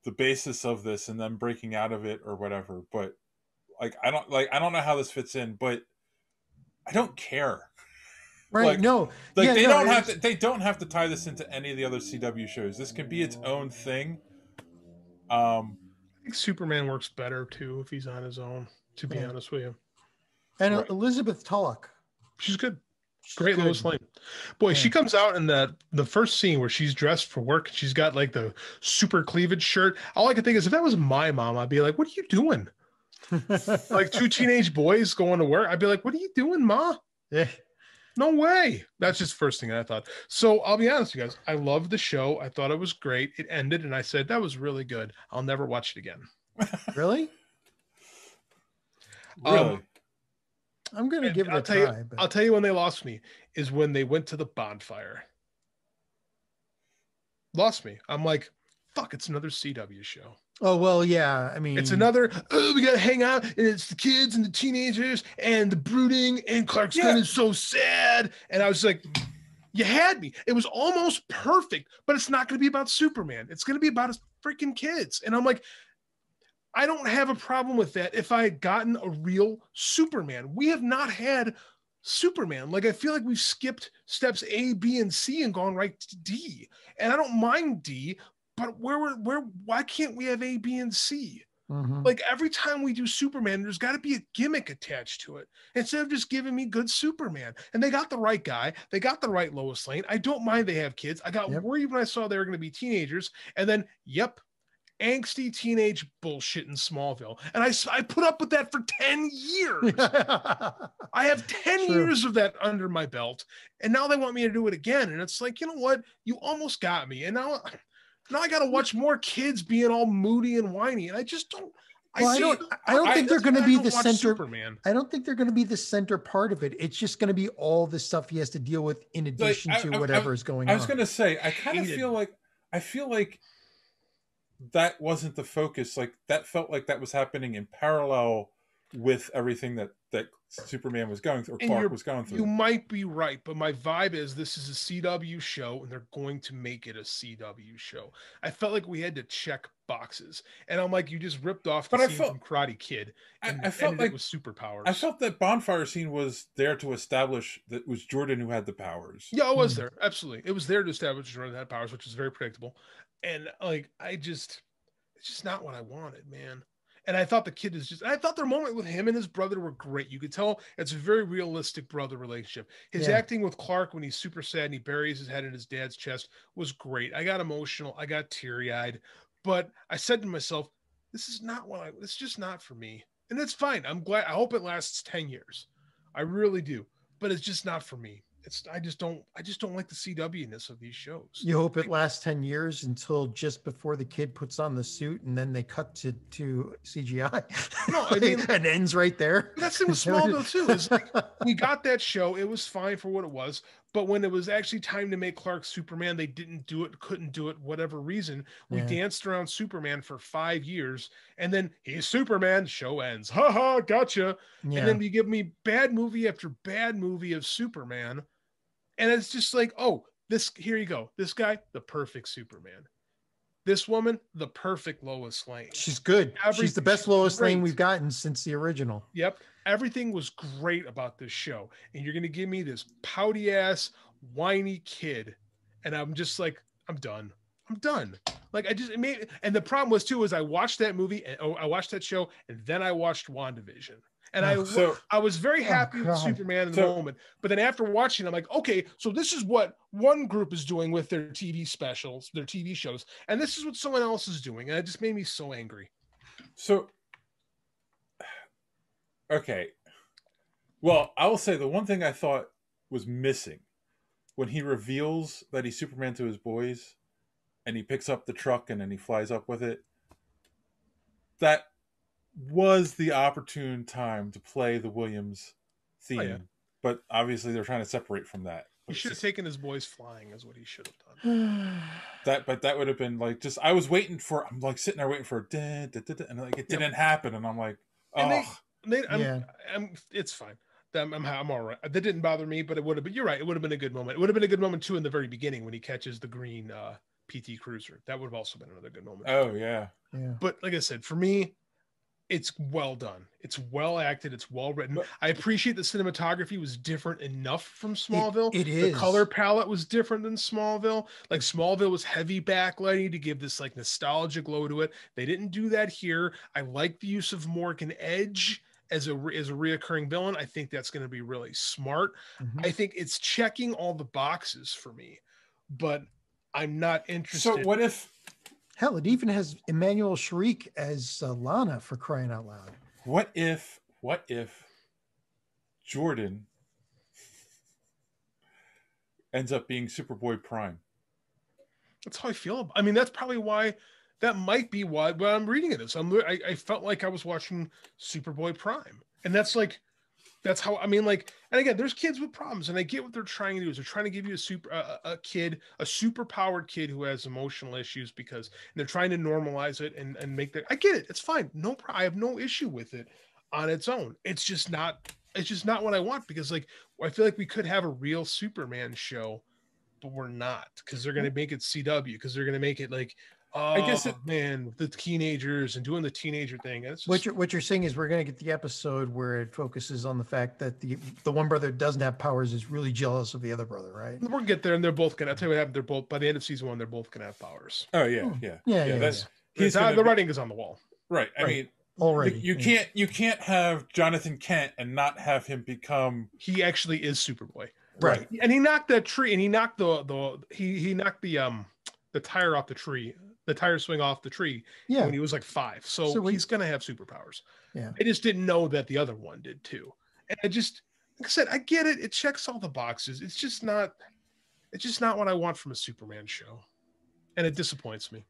the basis of this, and them breaking out of it or whatever. But I don't know how this fits in, but I don't care. Right? They don't have to tie this into any of the other CW shows. This can be its own thing. I think Superman works better too if he's on his own, to be honest with you. And Elizabeth Tulloch, she's good. Great Lois Lane. Boy, Yeah. she comes out in the first scene where she's dressed for work. She's got like the super cleavage shirt. All I can think is if that was my mom, I'd be like, "What are you doing?" Like two teenage boys going to work. I'd be like, "What are you doing, Ma?" Yeah. No way. That's just the first thing I thought. So I'll be honest with you guys. I loved the show. I thought it was great. It ended, and I said that was really good. I'll never watch it again. Really? Really? I'm gonna give it I'll a tell you. try. But I'll tell you when they lost me is when they went to the bonfire. Lost me. I'm like, fuck, it's another CW show. oh well, yeah. I mean, It's another, oh, we gotta hang out, and it's the kids and the teenagers and the brooding, and Clark Kent is so sad. And I was like, you had me. It was almost perfect, but it's not gonna be about Superman. It's gonna be about his freaking kids. And I'm like, I don't have a problem with that if I had gotten a real Superman. We have not had Superman. Like, I feel like we've skipped steps A, B, and C and gone right to D. And I don't mind D, but why can't we have A, B, and C? mhm. Like, every time we do Superman, there's got to be a gimmick attached to it instead of just giving me good Superman. And they got the right guy. They got the right Lois Lane. I don't mind they have kids. I got worried when I saw they were going to be teenagers. And then, angsty teenage bullshit in Smallville. And I put up with that for 10 years. I have 10 years of that under my belt. And now they want me to do it again. And it's like, you know what? You almost got me. And now I got to watch more kids being all moody and whiny. And I just don't. I don't think they're going to be the center. Superman. I don't think they're going to be the center part of it. It's just going to be all the stuff he has to deal with in addition to whatever is going on. I was going to say, I feel like that wasn't the focus. Like, that felt like that was happening in parallel with everything that Superman was going through, or Clark was going through. You might be right, but my vibe is this is a CW show, and they're going to make it a CW show. I felt like we had to check boxes, and I'm like, you just ripped off the scene from Karate Kid, and I felt like it was superpowers. I felt that bonfire scene was there to establish that it was Jordan who had the powers. Yeah, it was there. Absolutely. It was there to establish Jordan had powers, which is very predictable. And like, it's just not what I wanted, man. And I thought I thought their moment with him and his brother were great. You could tell it's a very realistic brother relationship. His acting with Clark when he's super sad and he buries his head in his dad's chest was great. I got emotional. I got teary-eyed. But I said to myself, it's just not for me. And it's fine. I'm glad. I hope it lasts 10 years. I really do. But it's just not for me. I just don't like the CW-ness of these shows. You hope it lasts 10 years until just before the kid puts on the suit and then they cut to CGI. No, I mean, it ends right there. That's the thing with Smallville too. Is like, we got that show. It was fine for what it was. But when it was actually time to make Clark Superman, they didn't do it, couldn't do it, whatever reason. We danced around Superman for 5 years, and then he's Superman, show ends. Ha ha, gotcha. Yeah. And then you give me bad movie after bad movie of Superman. And it's just like, oh, here you go. This guy, the perfect Superman. This woman, the perfect Lois Lane. She's good. She's the best Lois Lane we've gotten since the original. Yep. Everything was great about this show. And you're going to give me this pouty ass, whiny kid. And I'm just like, I'm done. Like, and the problem was too, is I watched that movie, I watched that show, and then I watched WandaVision. And I was very happy with Superman in the moment. But then after watching, I'm like, okay, so this is what one group is doing with their TV specials, their TV shows. And this is what someone else is doing. And it just made me so angry. So, okay. Well, I will say the one thing I thought was missing when he reveals that he's Superman to his boys and he picks up the truck and then he flies up with it. That was the opportune time to play the Williams theme, but obviously they're trying to separate from that. He should have taken his boys flying, is what he should have done. That would have been like, just, I was waiting for, I'm like sitting there waiting for a and like it didn't happen, and I'm like, oh, it's fine. I'm all right. That didn't bother me, but it would have been. You're right. It would have been a good moment. It would have been a good moment too in the very beginning when he catches the green PT Cruiser. That would have also been another good moment. Oh yeah. But like I said, for me, it's well done. It's well acted. It's well written. I appreciate the cinematography was different enough from Smallville. It is. The color palette was different than Smallville. Like, Smallville was heavy backlighting to give this like nostalgia glow to it. They didn't do that here. I like the use of Morgan Edge as a reoccurring villain, I think that's going to be really smart. Mhm. I think it's checking all the boxes for me, but I'm not interested. So what if Hell, it even has Emmanuel Sharik as Lana, for crying out loud. what if Jordan ends up being Superboy Prime? That's how I feel. I mean, that's probably why. That might be why. When I'm reading this, I felt like I was watching Superboy Prime, and that's how. I mean, like, and again, there's kids with problems, and I get what they're trying to do. Is they're trying to give you a super powered kid who has emotional issues because they're trying to normalize it and make that. I get it. It's fine. No, I have no issue with it on its own. It's just not what I want, because like I feel like we could have a real Superman show, but we're not, because they're going to make it CW, because they're going to make it like, I guess man, the teenagers and doing the teenager thing. And it's just, What you're saying is we're going to get the episode where it focuses on the fact that the one brother doesn't have powers is really jealous of the other brother, right? we'll get there, and they're both gonna. I'll tell you what happened. They're both, by the end of season 1, they're both gonna have powers. Oh yeah. Yeah. The writing is on the wall. Right. I Right. mean, Already. you can't have Jonathan Kent and not have him become. He actually is Superboy, Right. and he knocked that tree, and he knocked he knocked the tire off the tree, the tire swing off the tree, Yeah. when he was like 5. So he's gonna have superpowers. Yeah. I just didn't know that the other one did too, and like I said, I get it. It checks all the boxes. It's just not what I want from a Superman show, and it disappoints me.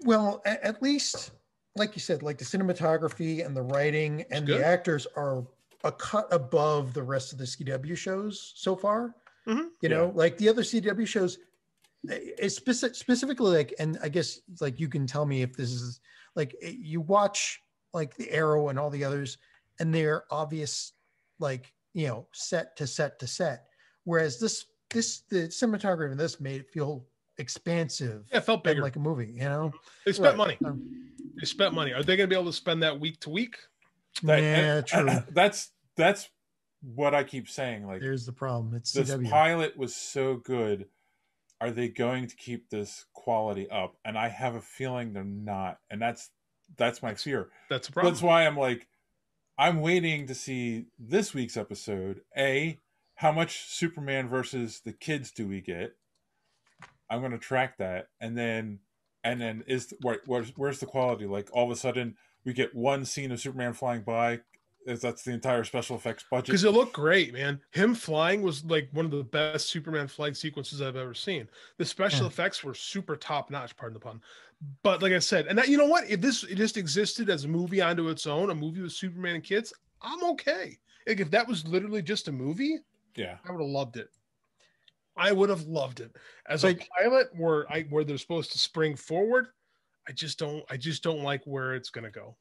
Well, at least, like you said, like the cinematography and the writing and good. the actors are a cut above the rest of the CW shows so far. Mhm. You know, like the other CW shows, it's specifically like, and I guess like you can tell me if this is like you watch like the Arrow and all the others, and they're obvious, like, you know, set to set to set. Whereas the cinematography in this made it feel expansive. Yeah, it felt bigger, like a movie. You know, they spent Right. money. They spent money. Are they going to be able to spend that week to week? True. That's what I keep saying. Like, There's the problem. It's this CW. pilot was so good. Are they going to keep this quality up? And I have a feeling they're not. And that's my fear. That's a problem. That's why I'm like, I'm waiting to see this week's episode. How much Superman versus the kids do we get? I'm going to track that, and then where's the quality? Like, all of a sudden we get one scene of Superman flying by. That's the entire special effects budget. Because it looked great, man. Him flying was like one of the best Superman flight sequences I've ever seen. The special effects were super top notch, pardon the pun. But like I said, and that, you know what? If it just existed as a movie onto its own, a movie with Superman and kids, I'm okay. Like, if that was literally just a movie, yeah, I would have loved it. I would have loved it as a pilot where they're supposed to spring forward. I just don't like where it's going to go.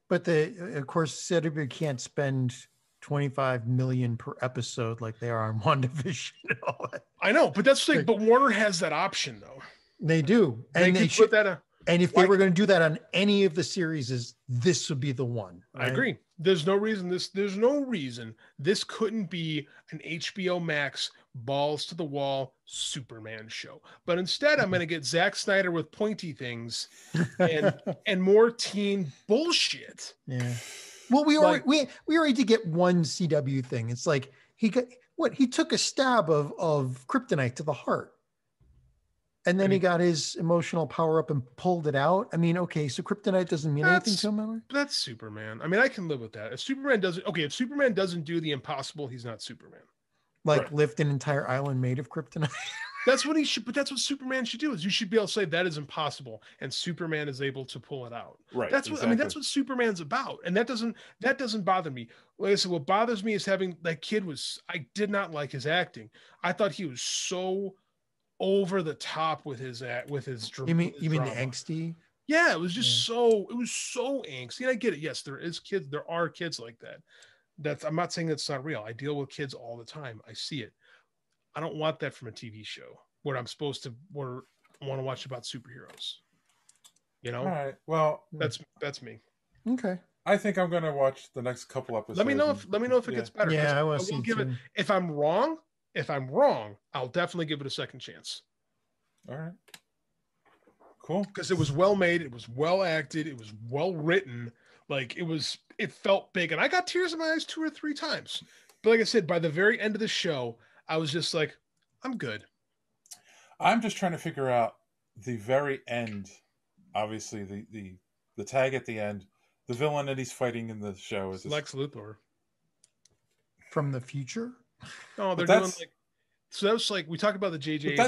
But of course, CW can't spend $25 million per episode like they are on WandaVision and all that. I know, but that's like, but Warner has that option though. They do, and they should. Put that. And if they were going to do that on any of the series, this would be the one. Right? I agree. There's no reason this couldn't be an HBO Max balls to the wall Superman show. But instead, I'm going to get Zack Snyder with pointy things and more teen bullshit. Yeah. Well, we already did get one CW thing. It's like he took a stab of kryptonite to the heart. And then he got his emotional power up and pulled it out. I mean, okay, so kryptonite doesn't mean anything to him. That's Superman. I mean, I can live with that. If Superman doesn't do the impossible, he's not Superman. Like lift an entire island made of kryptonite. That's what he should. But that's what Superman should do. Is you should be able to say that is impossible, and Superman is able to pull it out. Right. That's what I mean. That's what Superman's about, and that doesn't bother me. Like I said, what bothers me is having that kid I did not like his acting. I thought he was so over the top with his You mean the angsty? Yeah, it was just so angsty. And I get it. Yes, there are kids like that. I'm not saying that's not real. I deal with kids all the time. I see it. I don't want that from a TV show where I want to watch about superheroes. You know? All right. Well, that's me. Okay. I think I'm going to watch the next couple episodes. Let me know if it gets better. Yeah, I will see it. If I'm wrong, I'll definitely give it a second chance. All right. Cool. Because it was well made, it was well acted, it was well written, Like it felt big, and I got tears in my eyes 2 or 3 times. But like I said, by the very end of the show, I was just like, I'm good. I'm just trying to figure out the very end. Obviously, the tag at the end, the villain that he's fighting in the show is Lex Luthor from the future. Oh, they're doing like, so that was like, we talked about the JJ.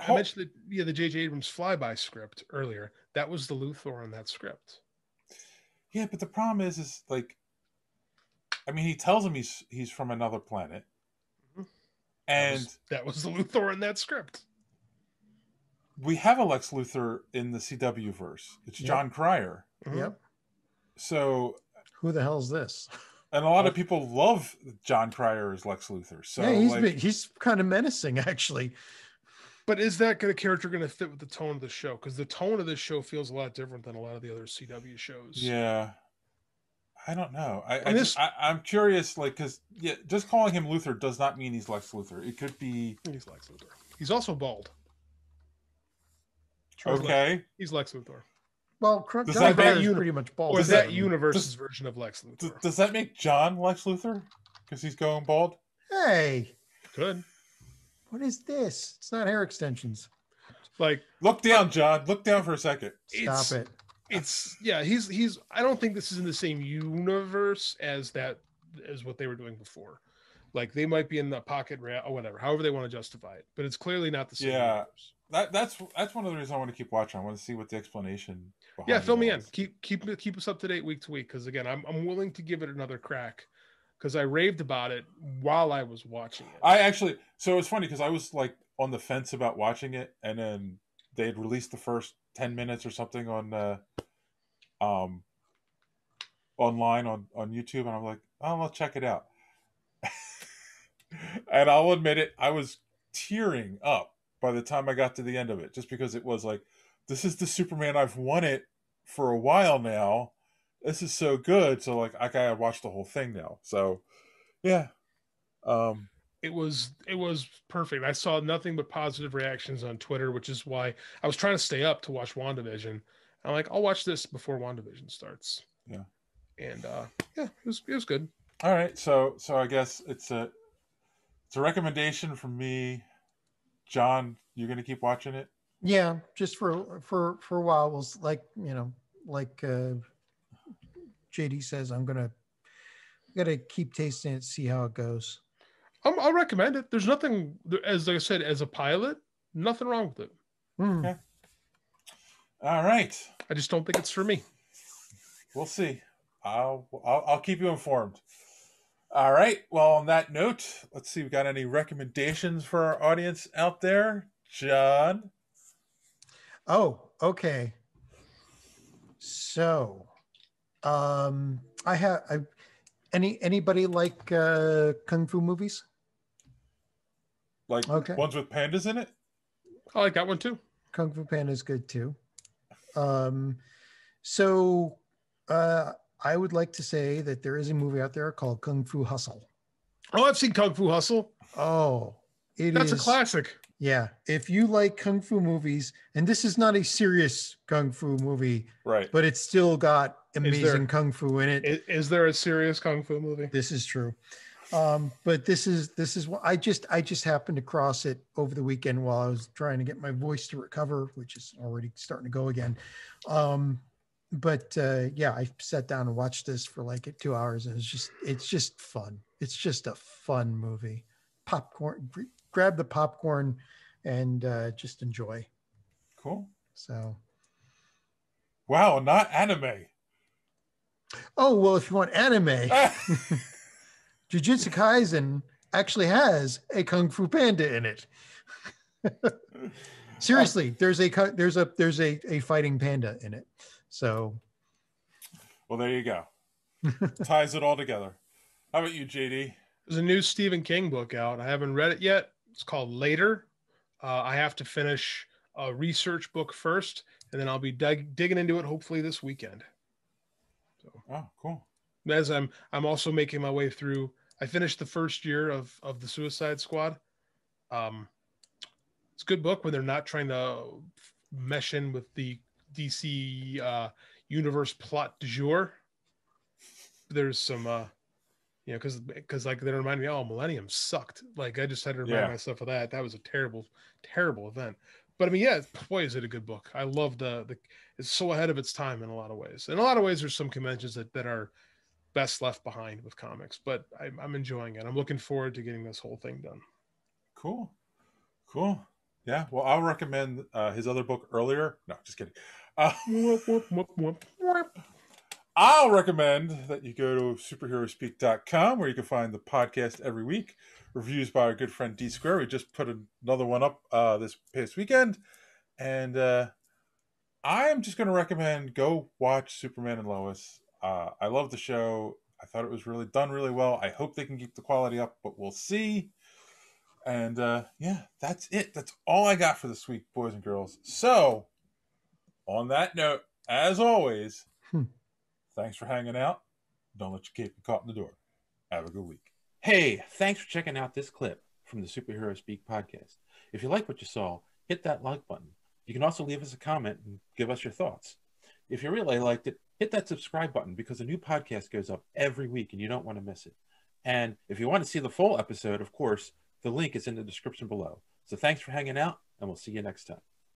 I mentioned the JJ Abrams flyby script earlier. That was the Luthor on that script. Yeah, but the problem is like, I mean, he tells him he's from another planet, and that was the Luthor in that script. We have a Lex Luthor in the CW verse. It's John Cryer. Yep. So who the hell's this? And a lot of people love John Cryer as Lex Luthor. So yeah, he's kind of menacing, actually. But is that character going to fit with the tone of the show? Because the tone of this show feels a lot different than a lot of the other CW shows. Yeah, I don't know. I'm curious, like, because just calling him Luthor does not mean he's Lex Luthor. It could be he's Lex Luthor. He's also bald. Okay, he's Lex Luthor. Well, John Cryer is pretty much bald. Or is that universe's version of Lex Luthor? Does that make John Lex Luthor? Because he's going bald? Hey. Good. What is this? It's not hair extensions. Like, look down, John. Look down for a second. Stop it. It's he's I don't think this is in the same universe as what they were doing before. Like, they might be in the pocket or whatever, however they want to justify it, but it's clearly not the same universe. That's one of the reasons I want to keep watching. I want to see what the explanation behind Yeah, fill me in. Keep us up to date week to week, because again, I'm willing to give it another crack, because I raved about it while I was watching it. So it's funny because I was like on the fence about watching it, and then they had released the first 10 minutes or something on online on YouTube, and I'm like, oh, I'll check it out. And I'll admit it, I was tearing up by the time I got to the end of it, just because it was like, this is the Superman I've wanted for a while now. This is so good. So like, I gotta watch the whole thing now. So yeah. It was perfect. I saw nothing but positive reactions on Twitter, which is why I was trying to stay up to watch WandaVision. I'm like, I'll watch this before WandaVision starts. Yeah. And it was good. All right. So I guess it's a recommendation from me. John, you're gonna keep watching it? Yeah, just for a while. We'll, like JD says, I'm gotta keep tasting it, see how it goes. I'll recommend it. There's nothing, as I said, as a pilot, nothing wrong with it. Okay. All right. I just don't think it's for me. We'll see. I'll keep you informed. All right. Well, on that note, let's see. We got any recommendations for our audience out there, John? Oh, okay. So, anybody like kung fu movies? Like ones with pandas in it? I like that one too. Kung Fu Panda is good too. I would like to say that there is a movie out there called Kung Fu Hustle. Oh, I've seen Kung Fu Hustle. Oh, that's a classic. Yeah. If you like Kung Fu movies, and this is not a serious Kung Fu movie, right? But it's still got amazing Kung Fu in it. Is there a serious Kung Fu movie? This is true. But this is what I just happened to cross it over the weekend while I was trying to get my voice to recover, which is already starting to go again. But I sat down and watched this for like 2 hours, and it's just fun. It's just a fun movie. Popcorn, grab the popcorn and just enjoy. Cool. So. Wow, not anime. Oh, well, if you want anime, Jujutsu Kaisen actually has a Kung Fu Panda in it. Seriously, there's a fighting panda in it. So, well, there you go. Ties it all together. How about you, JD? There's a new Stephen King book out. I haven't read it yet. It's called Later. I have to finish a research book first, and then I'll be digging into it hopefully this weekend. So, oh, cool. As I'm also making my way through. I finished the first year of the Suicide Squad. It's a good book when they're not trying to mesh in with the DC universe plot du jour. there's some because like they remind me, oh, Millennium sucked. Like I just had to remind myself of that. That was a terrible event. But I mean, yeah, boy, is it a good book. I love the it's so ahead of its time in a lot of ways. In a lot of ways, there's some conventions that are best left behind with comics, but I'm enjoying it. I'm looking forward to getting this whole thing done. Cool. Yeah, well, I'll recommend his other book earlier. No, just kidding. I'll recommend that you go to superheroespeak.com where you can find the podcast every week. Reviews by our good friend D Square. We just put another one up this past weekend. And I am just going to recommend go watch Superman and Lois. I love the show. I thought it was really done really well. I hope they can keep the quality up, but we'll see. And yeah, that's it. That's all I got for this week, boys and girls. So, on that note, as always, thanks for hanging out. Don't let your cape get caught in the door. Have a good week. Hey, thanks for checking out this clip from the Superhero Speak podcast. If you like what you saw, hit that like button. You can also leave us a comment and give us your thoughts. If you really liked it, hit that subscribe button because a new podcast goes up every week and you don't want to miss it. And if you want to see the full episode, of course, the link is in the description below. So thanks for hanging out, and we'll see you next time.